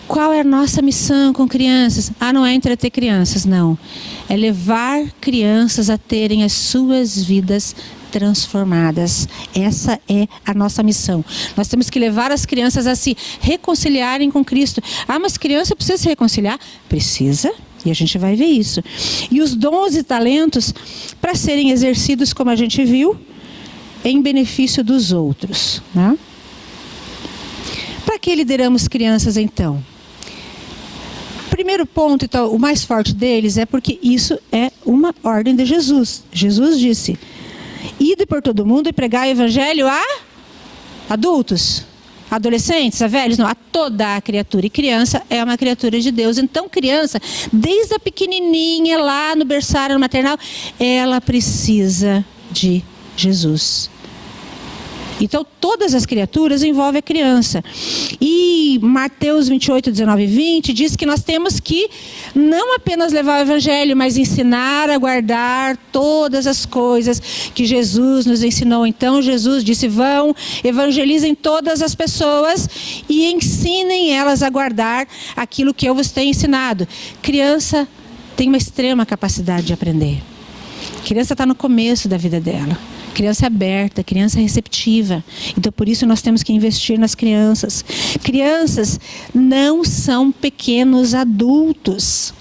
Qual é a nossa missão com crianças? Não é entreter crianças, não. É levar crianças a terem as suas vidas transformadas. Essa é a nossa missão. Nós temos que levar as crianças a se reconciliarem com Cristo. Mas criança precisa se reconciliar? Precisa. E a gente vai ver isso. E os dons e talentos para serem exercidos, como a gente viu, em benefício dos outros. Né? Para que lideramos crianças, então? Primeiro ponto, então, o mais forte deles é porque isso é uma ordem de Jesus. Jesus disse, ide por todo mundo e pregai o evangelho a adultos. Adolescentes, a velhos, não, a toda a criatura. E criança é uma criatura de Deus. Então, criança, desde a pequenininha, lá no berçário, no maternal, ela precisa de Jesus. Então, todas as criaturas envolvem a criança. E Mateus 28, 19 e 20 diz que nós temos que não apenas levar o evangelho, mas ensinar a guardar todas as coisas que Jesus nos ensinou. Então, Jesus disse, vão, evangelizem todas as pessoas e ensinem elas a guardar aquilo que eu vos tenho ensinado. Criança tem uma extrema capacidade de aprender. Criança está no começo da vida dela. Criança aberta, criança receptiva. Então, por isso, nós temos que investir nas crianças. Crianças não são pequenos adultos.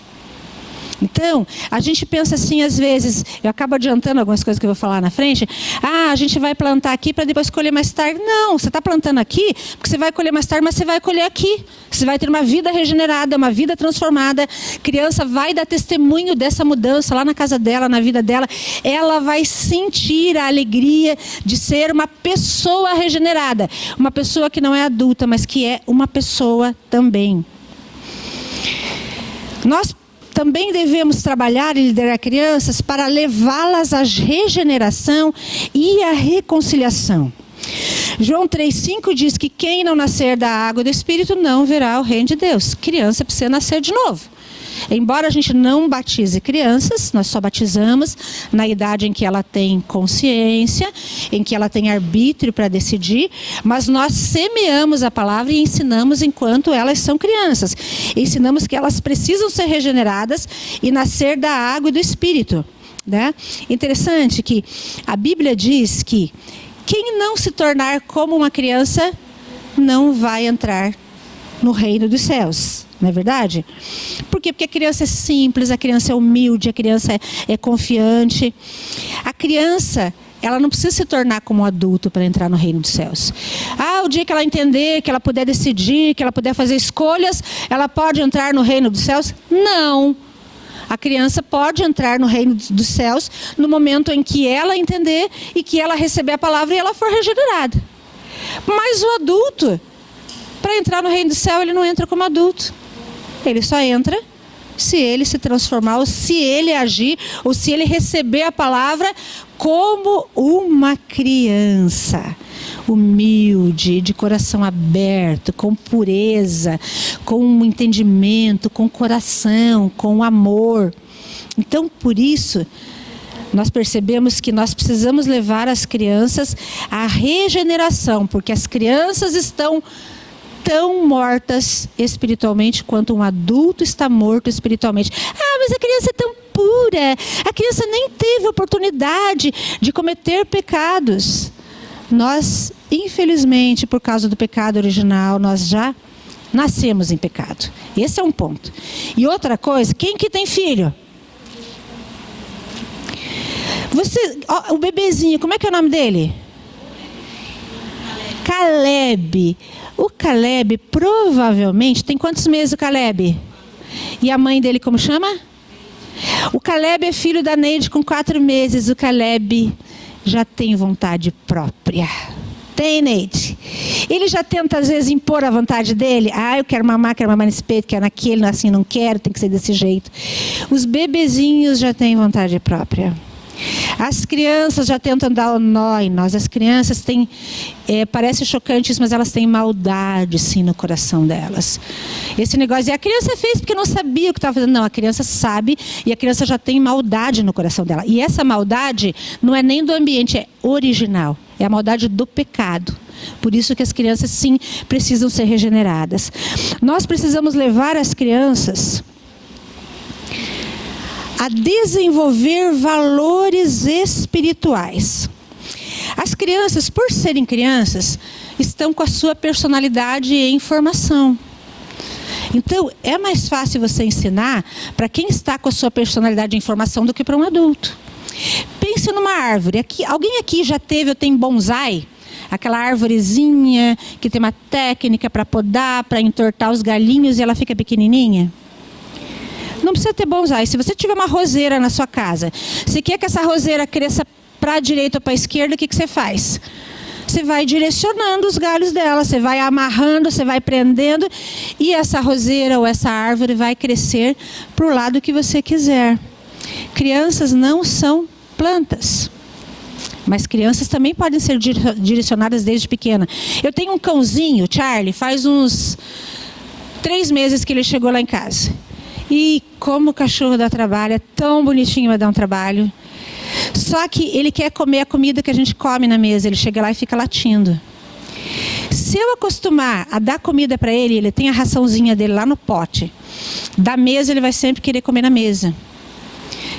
Então, a gente pensa assim, às vezes, eu acabo adiantando algumas coisas que eu vou falar na frente. A gente vai plantar aqui para depois colher mais tarde. Não, você está plantando aqui porque você vai colher mais tarde, mas você vai colher aqui. Você vai ter uma vida regenerada, uma vida transformada. Criança vai dar testemunho dessa mudança lá na casa dela, na vida dela. Ela vai sentir a alegria de ser uma pessoa regenerada. Uma pessoa que não é adulta, mas que é uma pessoa também. Nós também devemos trabalhar e liderar crianças para levá-las à regeneração e à reconciliação. João 3,5 diz que quem não nascer da água e do Espírito não verá o reino de Deus. Criança precisa nascer de novo. Embora a gente não batize crianças, nós só batizamos na idade em que ela tem consciência, em que ela tem arbítrio para decidir, mas nós semeamos a palavra e ensinamos enquanto elas são crianças. Ensinamos que elas precisam ser regeneradas e nascer da água e do Espírito. Né? Interessante que a Bíblia diz que quem não se tornar como uma criança não vai entrar no reino dos céus. Não é verdade? Por quê? Porque a criança é simples, a criança é humilde, a criança é confiante. A criança, ela não precisa se tornar como um adulto para entrar no reino dos céus. O dia que ela entender, que ela puder decidir, que ela puder fazer escolhas, ela pode entrar no reino dos céus? Não. A criança pode entrar no reino dos céus no momento em que ela entender e que ela receber a palavra e ela for regenerada. Mas o adulto, para entrar no reino do céu, ele não entra como adulto. Ele só entra se ele se transformar, ou se ele agir, ou se ele receber a palavra como uma criança. Humilde, de coração aberto, com pureza, com entendimento, com coração, com amor. Então, por isso, nós percebemos que nós precisamos levar as crianças à regeneração, porque as crianças estão tão mortas espiritualmente quanto um adulto está morto espiritualmente. Mas a criança é tão pura. A criança nem teve oportunidade de cometer pecados. Nós, infelizmente, por causa do pecado original, nós já nascemos em pecado. Esse é um ponto. E outra coisa, quem que tem filho? O bebezinho, como é que é o nome dele? Caleb. O Caleb provavelmente tem quantos meses o Caleb? E a mãe dele como chama? O Caleb é filho da Neide com 4 meses. O Caleb já tem vontade própria. Tem, Neide? Ele já tenta às vezes impor a vontade dele. Eu quero mamar nesse peito, quero naquele, assim não quero, tem que ser desse jeito. Os bebezinhos já têm vontade própria. As crianças já tentam dar o nó em nós. As crianças têm, parece chocante isso, mas elas têm maldade sim no coração delas. Esse negócio, a criança fez porque não sabia o que estava fazendo. Não, a criança sabe e a criança já tem maldade no coração dela. E essa maldade não é nem do ambiente, é original. É a maldade do pecado. Por isso que as crianças sim precisam ser regeneradas. Nós precisamos levar as crianças a desenvolver valores espirituais. As crianças, por serem crianças, estão com a sua personalidade em formação. Então, é mais fácil você ensinar para quem está com a sua personalidade em formação do que para um adulto. Pense numa árvore. Alguém aqui já teve ou tem bonsai? Aquela árvorezinha que tem uma técnica para podar, para entortar os galinhos e ela fica pequenininha? Não precisa ter bonsai. Se você tiver uma roseira na sua casa, você quer que essa roseira cresça para a direita ou para a esquerda, o que você faz? Você vai direcionando os galhos dela, você vai amarrando, você vai prendendo e essa roseira ou essa árvore vai crescer para o lado que você quiser. Crianças não são plantas. Mas crianças também podem ser direcionadas desde pequena. Eu tenho um cãozinho, Charlie, faz uns 3 meses que ele chegou lá em casa. E como o cachorro dá trabalho, é tão bonitinho, vai dar um trabalho. Só que ele quer comer a comida que a gente come na mesa. Ele chega lá e fica latindo. Se eu acostumar a dar comida para ele, ele tem a raçãozinha dele lá no pote. Da mesa ele vai sempre querer comer na mesa.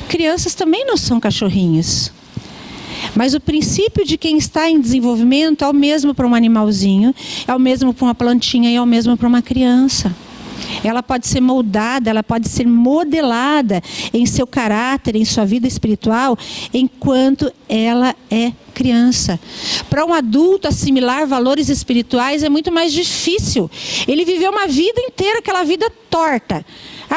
Crianças também não são cachorrinhos. Mas o princípio de quem está em desenvolvimento é o mesmo para um animalzinho, é o mesmo para uma plantinha e é o mesmo para uma criança. Ela pode ser moldada, ela pode ser modelada em seu caráter, em sua vida espiritual, enquanto ela é criança. Para um adulto assimilar valores espirituais é muito mais difícil. Ele viveu uma vida inteira, aquela vida torta.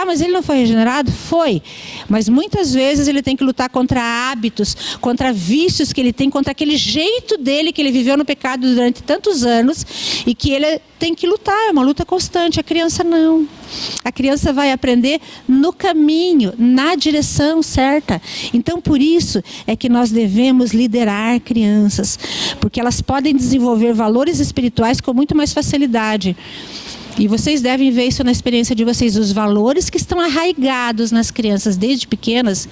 Mas ele não foi regenerado? Foi. Mas muitas vezes ele tem que lutar contra hábitos, contra vícios que ele tem, contra aquele jeito dele que ele viveu no pecado durante tantos anos e que ele tem que lutar, é uma luta constante. A criança não. A criança vai aprender no caminho, na direção certa. Então, por isso é que nós devemos liderar crianças, porque elas podem desenvolver valores espirituais com muito mais facilidade. E vocês devem ver isso na experiência de vocês, os valores que estão arraigados nas crianças desde pequenas,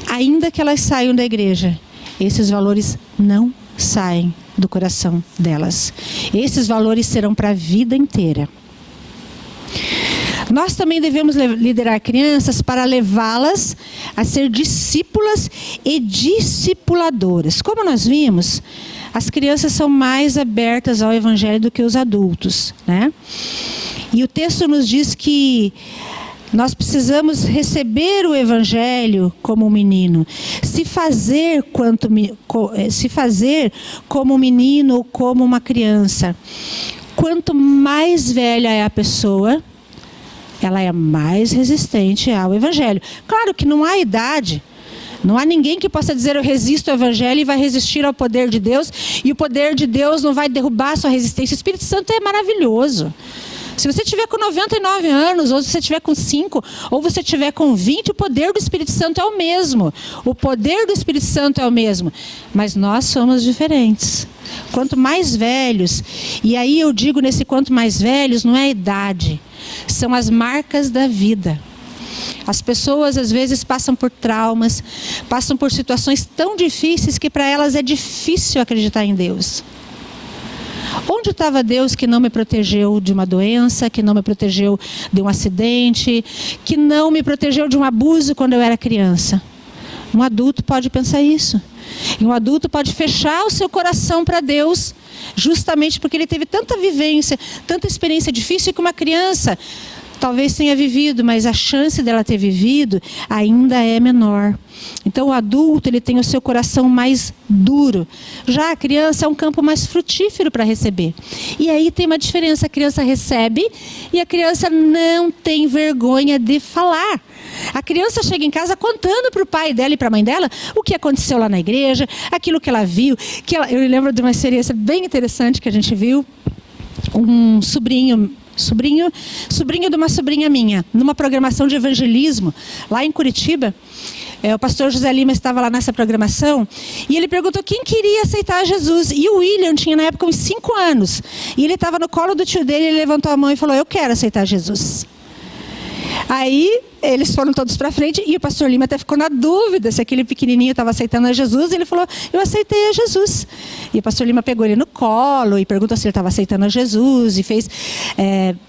ainda que elas saiam da igreja, esses valores não saem do coração delas. Esses valores serão para a vida inteira. Nós também devemos liderar crianças para levá-las a ser discípulas e discipuladoras. Como nós vimos, as crianças são mais abertas ao evangelho do que os adultos, né? E o texto nos diz que nós precisamos receber o evangelho como um menino, se fazer como um menino ou como uma criança. Quanto mais velha é a pessoa, ela é mais resistente ao evangelho. Claro que não há idade. Não há ninguém que possa dizer eu resisto ao evangelho e vai resistir ao poder de Deus. E o poder de Deus não vai derrubar a sua resistência. O Espírito Santo é maravilhoso. Se você tiver com 99 anos, ou se você tiver com 5, ou você tiver com 20, o poder do Espírito Santo é o mesmo. O poder do Espírito Santo é o mesmo. Mas nós somos diferentes. Quanto mais velhos, e aí eu digo nesse quanto mais velhos, não é a idade. São as marcas da vida. As pessoas às vezes passam por traumas, passam por situações tão difíceis que para elas é difícil acreditar em Deus. Onde estava Deus que não me protegeu de uma doença, que não me protegeu de um acidente, que não me protegeu de um abuso quando eu era criança? Um adulto pode pensar isso. E um adulto pode fechar o seu coração para Deus, justamente porque ele teve tanta vivência, tanta experiência difícil que uma criança talvez tenha vivido, mas a chance dela ter vivido ainda é menor. Então o adulto, ele tem o seu coração mais duro. Já a criança é um campo mais frutífero para receber. E aí tem uma diferença, a criança recebe e a criança não tem vergonha de falar. A criança chega em casa contando para o pai dela e para a mãe dela o que aconteceu lá na igreja, aquilo que ela viu. Eu lembro de uma experiência bem interessante que a gente viu. Um sobrinho de uma sobrinha minha, numa programação de evangelismo, lá em Curitiba. O pastor José Lima estava lá nessa programação e ele perguntou quem queria aceitar Jesus. E o William tinha na época uns 5 anos. E ele estava no colo do tio dele, ele levantou a mão e falou: eu quero aceitar Jesus. Aí eles foram todos para frente e o pastor Lima até ficou na dúvida se aquele pequenininho estava aceitando a Jesus. Ele falou: eu aceitei a Jesus. E o pastor Lima pegou ele no colo e perguntou se ele estava aceitando a Jesus e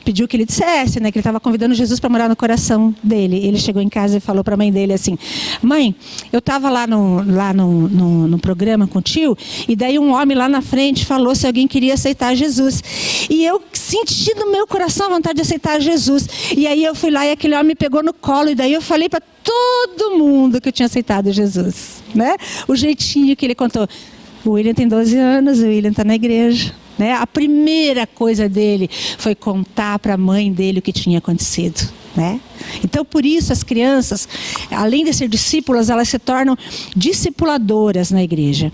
pediu que ele dissesse, né, que ele estava convidando Jesus para morar no coração dele. Ele chegou em casa e falou para a mãe dele assim: mãe, eu estava lá no programa com o tio e daí um homem lá na frente falou se alguém queria aceitar Jesus. E eu senti no meu coração a vontade de aceitar Jesus. E aí eu fui lá e aquele homem me pegou no colo e daí eu falei para todo mundo que eu tinha aceitado Jesus, né? O jeitinho que ele contou. O William tem 12 anos, o William está na igreja, né? A primeira coisa dele foi contar para a mãe dele o que tinha acontecido, né? Então, por isso, as crianças, além de ser discípulas, elas se tornam discipuladoras na igreja.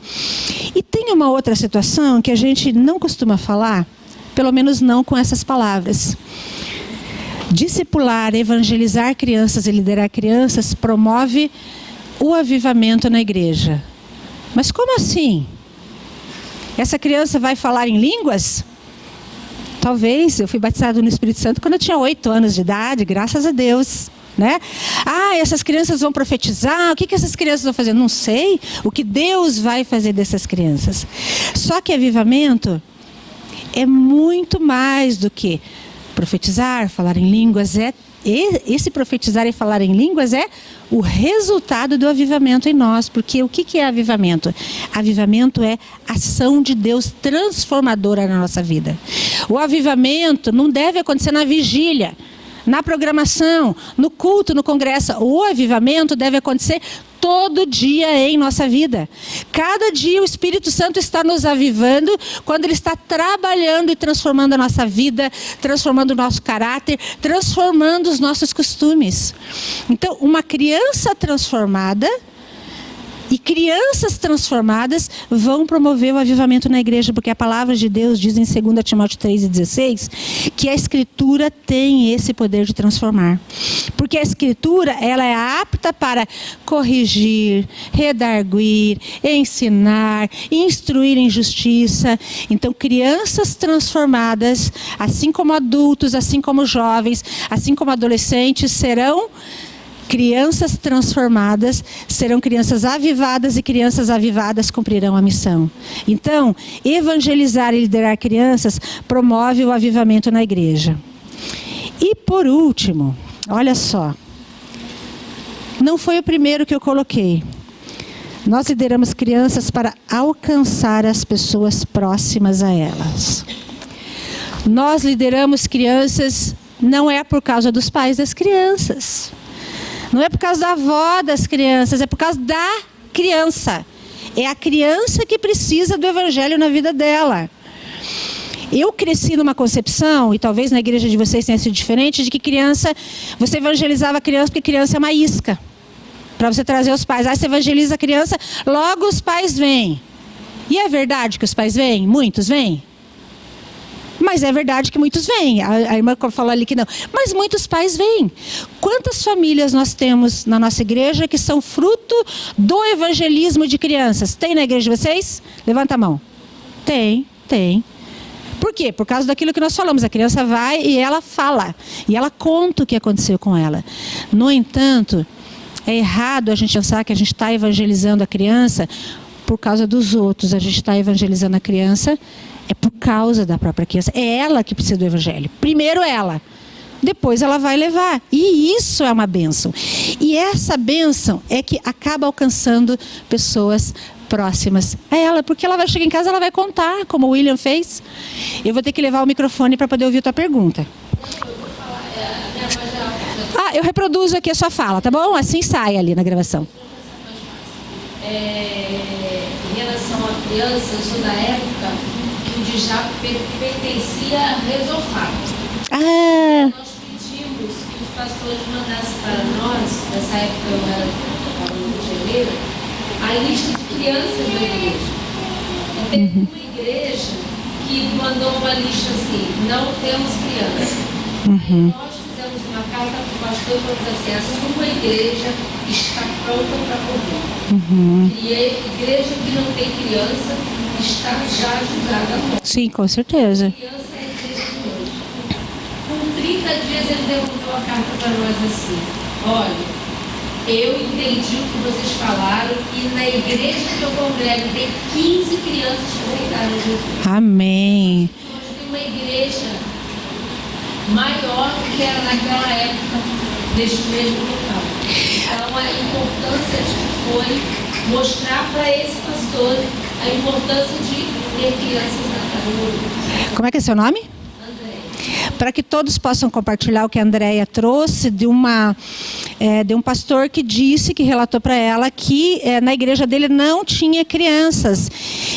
E tem uma outra situação que a gente não costuma falar, pelo menos não com essas palavras. Discipular, evangelizar crianças e liderar crianças promove o avivamento na igreja. Mas como assim? Essa criança vai falar em línguas? Talvez. Eu fui batizado no Espírito Santo quando eu tinha 8 anos de idade, graças a Deus, né? Essas crianças vão profetizar. O que essas crianças vão fazer? Não sei. O que Deus vai fazer dessas crianças? Só que avivamento é muito mais do que profetizar, falar em línguas. Esse profetizar e falar em línguas é o resultado do avivamento em nós. Porque o que é avivamento? Avivamento é ação de Deus transformadora na nossa vida. O avivamento não deve acontecer na vigília, na programação, no culto, no congresso. O avivamento deve acontecer todo dia em nossa vida. Cada dia o Espírito Santo está nos avivando quando Ele está trabalhando e transformando a nossa vida, transformando o nosso caráter, transformando os nossos costumes. Então, uma criança transformada e crianças transformadas vão promover o avivamento na igreja, porque a palavra de Deus diz em 2 Timóteo 3,16 que a Escritura tem esse poder de transformar. Porque a Escritura, ela é apta para corrigir, redarguir, ensinar, instruir em justiça. Então, crianças transformadas, assim como adultos, assim como jovens, assim como adolescentes, serão crianças transformadas, serão crianças avivadas e crianças avivadas cumprirão a missão. Então, evangelizar e liderar crianças promove o avivamento na igreja. E por último, olha só, não foi o primeiro que eu coloquei. Nós lideramos crianças para alcançar as pessoas próximas a elas. Nós lideramos crianças não é por causa dos pais das crianças. Não é por causa da avó das crianças, é por causa da criança. É a criança que precisa do evangelho na vida dela. Eu cresci numa concepção, e talvez na igreja de vocês tenha sido diferente, de que criança, você evangelizava a criança porque criança é uma isca. Para você trazer os pais. Aí você evangeliza a criança, logo os pais vêm. E é verdade que os pais vêm? Muitos vêm? Mas é verdade que muitos vêm. A irmã falou ali que não. Mas muitos pais vêm. Quantas famílias nós temos na nossa igreja que são fruto do evangelismo de crianças? Tem na igreja de vocês? Levanta a mão. Tem. Por quê? Por causa daquilo que nós falamos. A criança vai e ela fala. E ela conta o que aconteceu com ela. No entanto, é errado a gente pensar que a gente está evangelizando a criança por causa dos outros. A gente está evangelizando a criança, é por causa da própria criança. É ela que precisa do evangelho. Primeiro ela, depois ela vai levar. E isso é uma bênção. E essa bênção é que acaba alcançando pessoas próximas a ela, porque ela vai chegar em casa, ela vai contar, como o William fez. Eu vou ter que levar o microfone para poder ouvir a tua pergunta. Eu reproduzo aqui a sua fala, tá bom? Assim sai ali na gravação.
Em relação à criança, eu sou da época que o Djap pertencia a Resofá. Nós pedimos que os pastores mandassem para nós, nessa época eu era no Rio de Janeiro, a lista de crianças da igreja. E teve uma igreja que mandou uma lista assim: não temos criança. Aí nós fizemos uma carta para o pastor e falamos assim: a sua igreja está pronta para correr. E a igreja que não tem criança está já julgada a morte.
Sim, com certeza.
A criança é a igreja de hoje. Com 30 dias ele devolveu a carta para nós assim: olha, eu entendi o que vocês falaram e na igreja que eu congrego tem 15 crianças que aceitaram Jesus. Amém. Hoje tem uma igreja maior do que era naquela época, neste mesmo local. Então a importância foi mostrar para esse pastor a importância de ter crianças na casa.
Como é que é seu nome? Para que todos possam compartilhar o que a Andréia trouxe de um pastor que disse, que relatou para ela que na igreja dele não tinha crianças.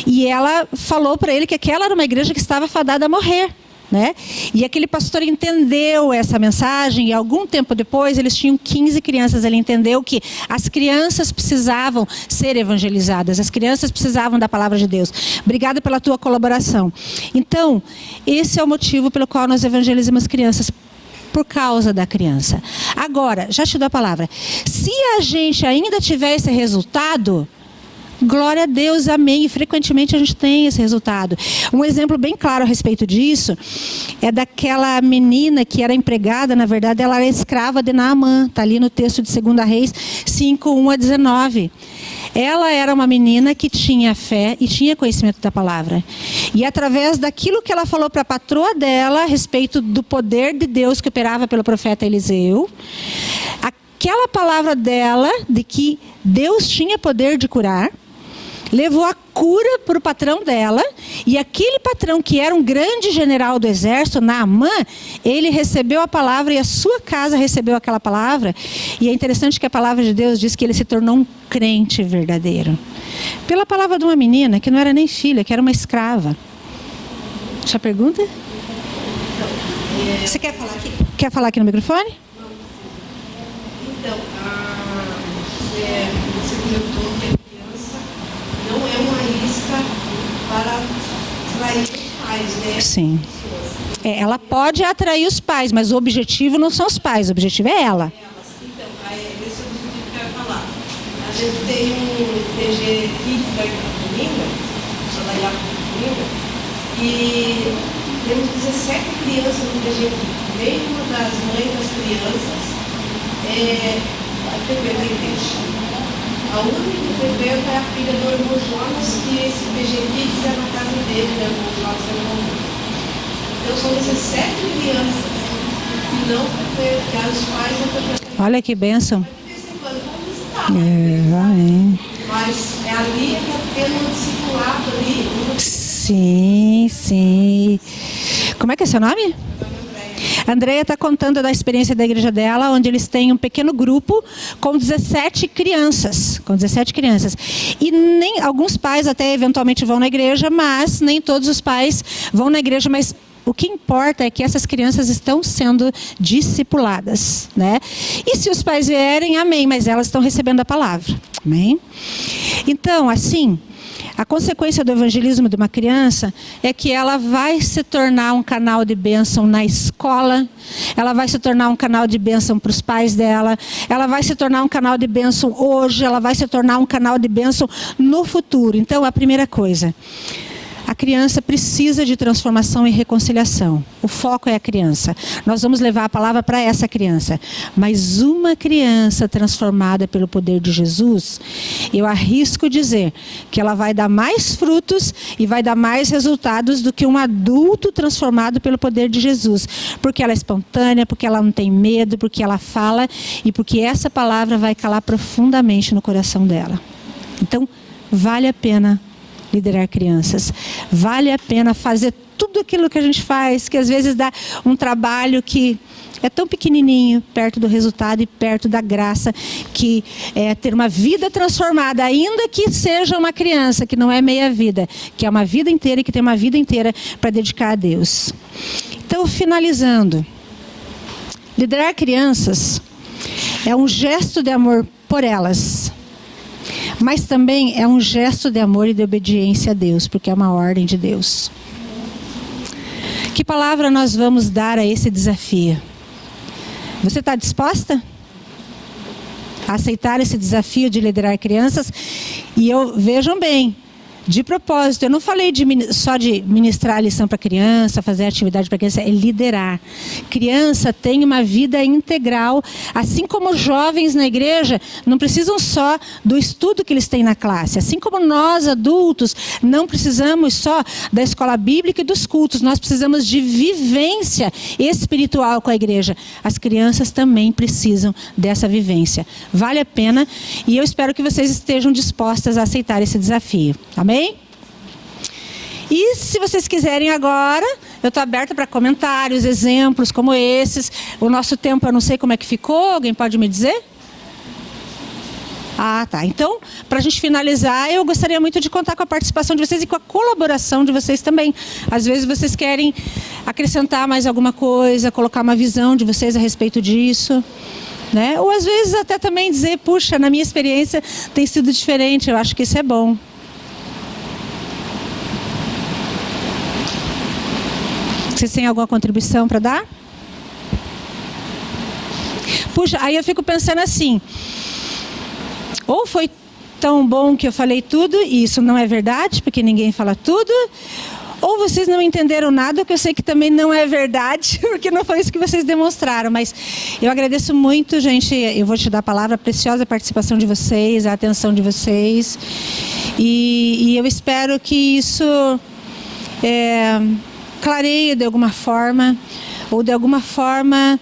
E ela falou para ele que aquela era uma igreja que estava fadada a morrer. Né? E aquele pastor entendeu essa mensagem e algum tempo depois eles tinham 15 crianças. Ele entendeu que as crianças precisavam ser evangelizadas, as crianças precisavam da palavra de Deus. Obrigada pela tua colaboração. Então, esse é o motivo pelo qual nós evangelizamos crianças, por causa da criança. Agora, já te dou a palavra. Se a gente ainda tiver esse resultado, glória a Deus, amém. E frequentemente a gente tem esse resultado. Um exemplo bem claro a respeito disso é daquela menina que era empregada, na verdade ela era escrava de Naamã. Está ali no texto de 2 Reis 5, 1 a 19. Ela era uma menina que tinha fé e tinha conhecimento da palavra. E através daquilo que ela falou para a patroa dela, a respeito do poder de Deus que operava pelo profeta Eliseu, aquela palavra dela, de que Deus tinha poder de curar, levou a cura para o patrão dela, e aquele patrão que era um grande general do exército, Naamã, ele recebeu a palavra e a sua casa recebeu aquela palavra. E é interessante que a palavra de Deus diz que ele se tornou um crente verdadeiro. Pela palavra de uma menina que não era nem filha, que era uma escrava. Deixa a pergunta? Você quer falar aqui? Quer falar aqui no microfone?
Então, você comentou que a criança não é uma isca para atrair os pais, né?
Sim. Ela pode atrair os pais, mas o objetivo não são os pais, o objetivo é ela.
Então, esse é o objetivo que eu quero falar. A gente tem um PG Kids da Iapemirim, e temos 17 crianças no PG Kids. Veio uma das mães das crianças a frequentar a igreja. A única que frequenta é a filha do irmão Jonas, que esse PG Kids é na casa dele, né? O irmão Jonas é no mundo. Então são 17 crianças que não frequentam, que os pais não frequentam.
Olha que bênção.
De vez em quando vão visitar, né?
Amém.
Mas é ali que está tendo um discipulado ali.
Sim, sim. Como é que é seu nome? A Andréia está contando da experiência da igreja dela, onde eles têm um pequeno grupo com 17 crianças. E nem alguns pais até eventualmente vão na igreja, mas nem todos os pais vão na igreja. Mas o que importa é que essas crianças estão sendo discipuladas, né? E se os pais vierem, amém, mas elas estão recebendo a palavra. Amém? Então, assim, a consequência do evangelismo de uma criança é que ela vai se tornar um canal de bênção na escola, ela vai se tornar um canal de bênção para os pais dela, ela vai se tornar um canal de bênção hoje, ela vai se tornar um canal de bênção no futuro. Então, a primeira coisa, A criança precisa de transformação e reconciliação. O foco é a criança. Nós vamos levar a palavra para essa criança. Mas uma criança transformada pelo poder de Jesus, eu arrisco dizer que ela vai dar mais frutos e vai dar mais resultados do que um adulto transformado pelo poder de Jesus. Porque ela é espontânea, porque ela não tem medo, porque ela fala e porque essa palavra vai calar profundamente no coração dela. Então, vale a pena liderar crianças. Vale a pena fazer tudo aquilo que a gente faz, que às vezes dá um trabalho que é tão pequenininho, perto do resultado e perto da graça, que é ter uma vida transformada, ainda que seja uma criança, que não é meia vida, que é uma vida inteira e que tem uma vida inteira para dedicar a Deus. Então, finalizando, liderar crianças é um gesto de amor por elas, mas também é um gesto de amor e de obediência a Deus, porque é uma ordem de Deus. Que palavra nós vamos dar a esse desafio? Você está disposta a aceitar esse desafio de liderar crianças? E vejam bem, de propósito, eu não falei só de ministrar a lição para criança, fazer atividade para criança, é liderar. Criança tem uma vida integral, assim como jovens na igreja não precisam só do estudo que eles têm na classe, assim como nós adultos não precisamos só da escola bíblica e dos cultos, nós precisamos de vivência espiritual com a igreja. As crianças também precisam dessa vivência. Vale a pena e eu espero que vocês estejam dispostas a aceitar esse desafio. Amém? E se vocês quiserem agora, eu estou aberta para comentários, exemplos como esses. O nosso tempo eu não sei como é que ficou, alguém pode me dizer? Ah, tá. Então, para a gente finalizar, eu gostaria muito de contar com a participação de vocês e com a colaboração de vocês também. Às vezes vocês querem acrescentar mais alguma coisa, colocar uma visão de vocês a respeito disso, né? Ou às vezes até também dizer, puxa, na minha experiência tem sido diferente, eu acho que isso é bom. Vocês têm alguma contribuição para dar? Puxa, aí eu fico pensando assim, ou foi tão bom que eu falei tudo, e isso não é verdade, porque ninguém fala tudo, ou vocês não entenderam nada, que eu sei que também não é verdade, porque não foi isso que vocês demonstraram. Mas eu agradeço muito, gente, eu vou te dar a palavra, a preciosa participação de vocês, a atenção de vocês, e eu espero que isso clareie de alguma forma, ou de alguma forma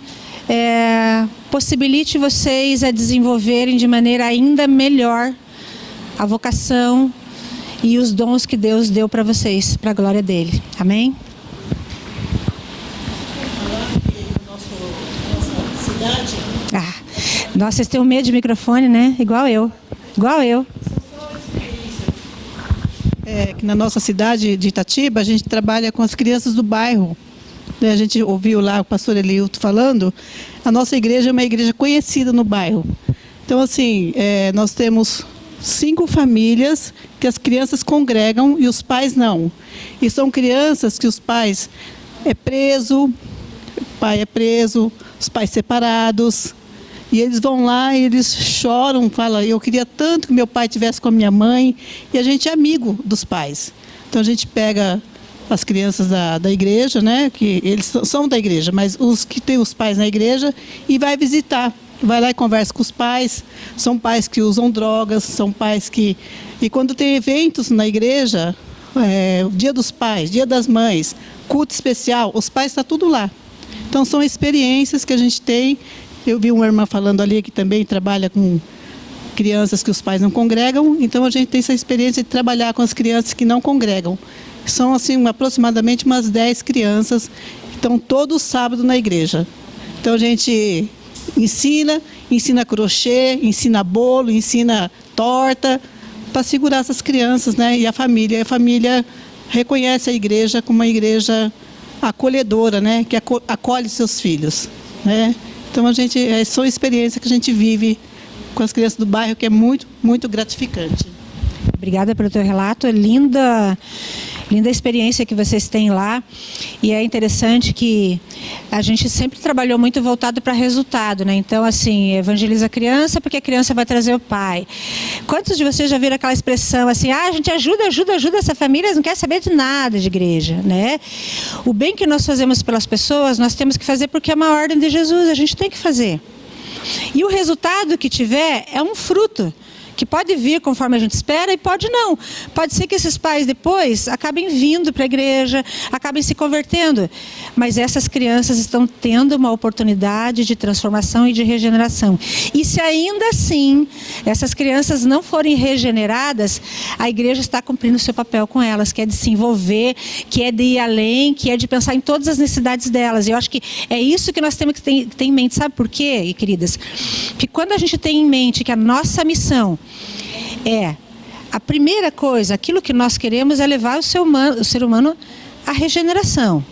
possibilite vocês a desenvolverem de maneira ainda melhor a vocação e os dons que Deus deu para vocês, para a glória dele. Amém?
Nossa cidade.
Nossa, vocês têm um medo de microfone, né? Igual eu.
Que na nossa cidade de Itatiba, a gente trabalha com as crianças do bairro. A gente ouviu lá o pastor Eliuto falando, a nossa igreja é uma igreja conhecida no bairro. Então, assim, nós temos 5 famílias que as crianças congregam e os pais não. E são crianças que os pais o pai é preso, os pais separados. E eles vão lá e eles choram, falam, eu queria tanto que meu pai estivesse com a minha mãe. E a gente é amigo dos pais. Então a gente pega as crianças da igreja, né, que eles são da igreja, mas os que têm os pais na igreja, e vai visitar. Vai lá e conversa com os pais. São pais que usam drogas, são pais que... E quando tem eventos na igreja, Dia dos Pais, Dia das Mães, culto especial, os pais estão tudo lá. Então são experiências que a gente tem. Eu vi uma irmã falando ali que também trabalha com crianças que os pais não congregam. Então a gente tem essa experiência de trabalhar com as crianças que não congregam. São assim aproximadamente umas 10 crianças que estão todo sábado na igreja. Então a gente ensina crochê, ensina bolo, ensina torta, para segurar essas crianças, né? E a família reconhece a igreja como uma igreja acolhedora, né? Que acolhe seus filhos, né? Então são experiências que a gente vive com as crianças do bairro, que é muito, muito gratificante.
Obrigada pelo teu relato, é linda. Linda experiência que vocês têm lá. E é interessante que a gente sempre trabalhou muito voltado para resultado, né? Então, assim, evangeliza a criança porque a criança vai trazer o pai. Quantos de vocês já viram aquela expressão assim, a gente ajuda essa família, não quer saber de nada de igreja, né? O bem que nós fazemos pelas pessoas, nós temos que fazer porque é uma ordem de Jesus, a gente tem que fazer. E o resultado que tiver é um fruto, que pode vir conforme a gente espera e pode não. Pode ser que esses pais depois acabem vindo para a igreja, acabem se convertendo. Mas essas crianças estão tendo uma oportunidade de transformação e de regeneração. E se ainda assim essas crianças não forem regeneradas, a igreja está cumprindo o seu papel com elas, que é de se envolver, que é de ir além, que é de pensar em todas as necessidades delas. E eu acho que é isso que nós temos que ter em mente. Sabe por quê, queridas? Porque quando a gente tem em mente que a nossa missão a primeira coisa, aquilo que nós queremos é levar o ser humano à regeneração.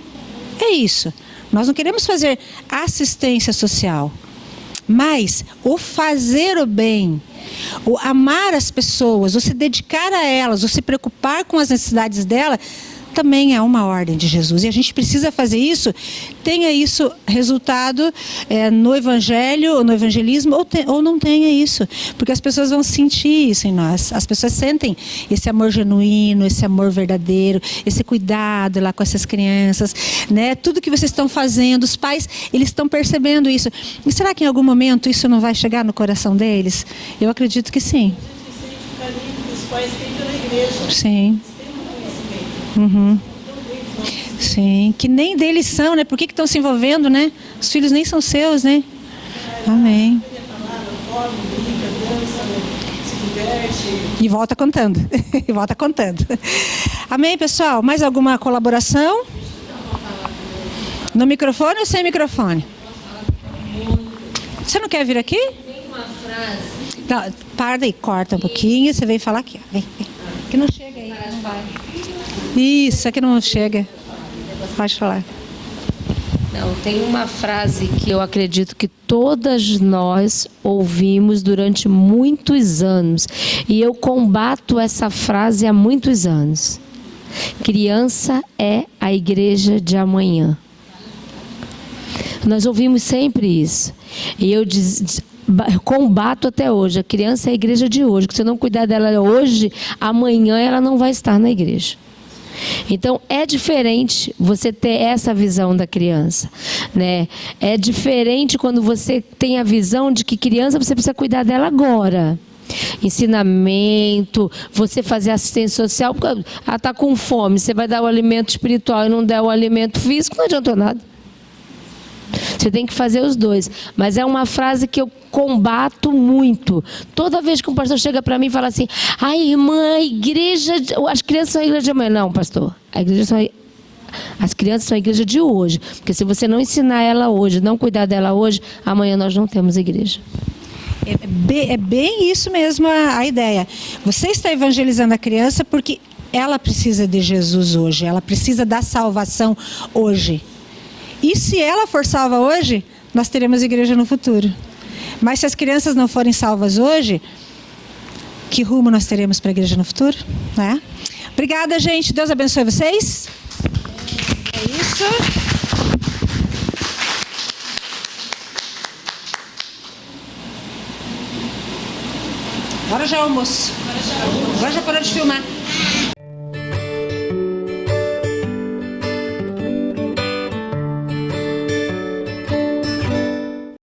É isso. Nós não queremos fazer assistência social, mas o fazer o bem, o amar as pessoas, o se dedicar a elas, o se preocupar com as necessidades delas, também é uma ordem de Jesus. E a gente precisa fazer isso, tenha isso resultado no evangelho, no evangelismo, ou não tenha isso. Porque as pessoas vão sentir isso em nós. As pessoas sentem esse amor genuíno, esse amor verdadeiro, esse cuidado lá com essas crianças, né? Tudo que vocês estão fazendo, os pais, eles estão percebendo isso. E será que em algum momento isso não vai chegar no coração deles? Eu acredito que sim.
O carinho que os pais têm pela igreja.
Sim. Uhum. Sim, que nem deles são, né? Por que estão se envolvendo, né? Os filhos nem são seus, né? Amém. E volta contando. E volta contando. Amém, pessoal? Mais alguma colaboração? No microfone ou sem microfone? Você não quer vir aqui?
Tem uma frase.
Não, para daí, corta um pouquinho. Você vem falar aqui. Vem. Que não chega aí. Isso, aqui não chega. Pode falar.
Não, tem uma frase que eu acredito que todas nós ouvimos durante muitos anos. E eu combato essa frase há muitos anos. Criança é a igreja de amanhã. Nós ouvimos sempre isso. E eu combato até hoje. A criança é a igreja de hoje. Que se eu não cuidar dela hoje, amanhã ela não vai estar na igreja. Então, é diferente você ter essa visão da criança, né? É diferente quando você tem a visão de que criança você precisa cuidar dela agora. Ensinamento, você fazer assistência social, porque ela está com fome, você vai dar o alimento espiritual e não der o alimento físico, não adiantou nada. Você tem que fazer os dois. Mas é uma frase que eu combato muito. Toda vez que um pastor chega para mim e fala assim: ai, irmã, a igreja, as crianças são a igreja de amanhã. Não, pastor, as crianças são a igreja de hoje. Porque se você não ensinar ela hoje, não cuidar dela hoje, amanhã nós não temos igreja.
É bem isso mesmo a ideia. Você está evangelizando a criança porque ela precisa de Jesus hoje. Ela precisa da salvação hoje. E se ela for salva hoje, nós teremos igreja no futuro. Mas se as crianças não forem salvas hoje, que rumo nós teremos para a igreja no futuro? Né? Obrigada, gente. Deus abençoe vocês. É isso. Agora já é almoço. Agora já parou de filmar.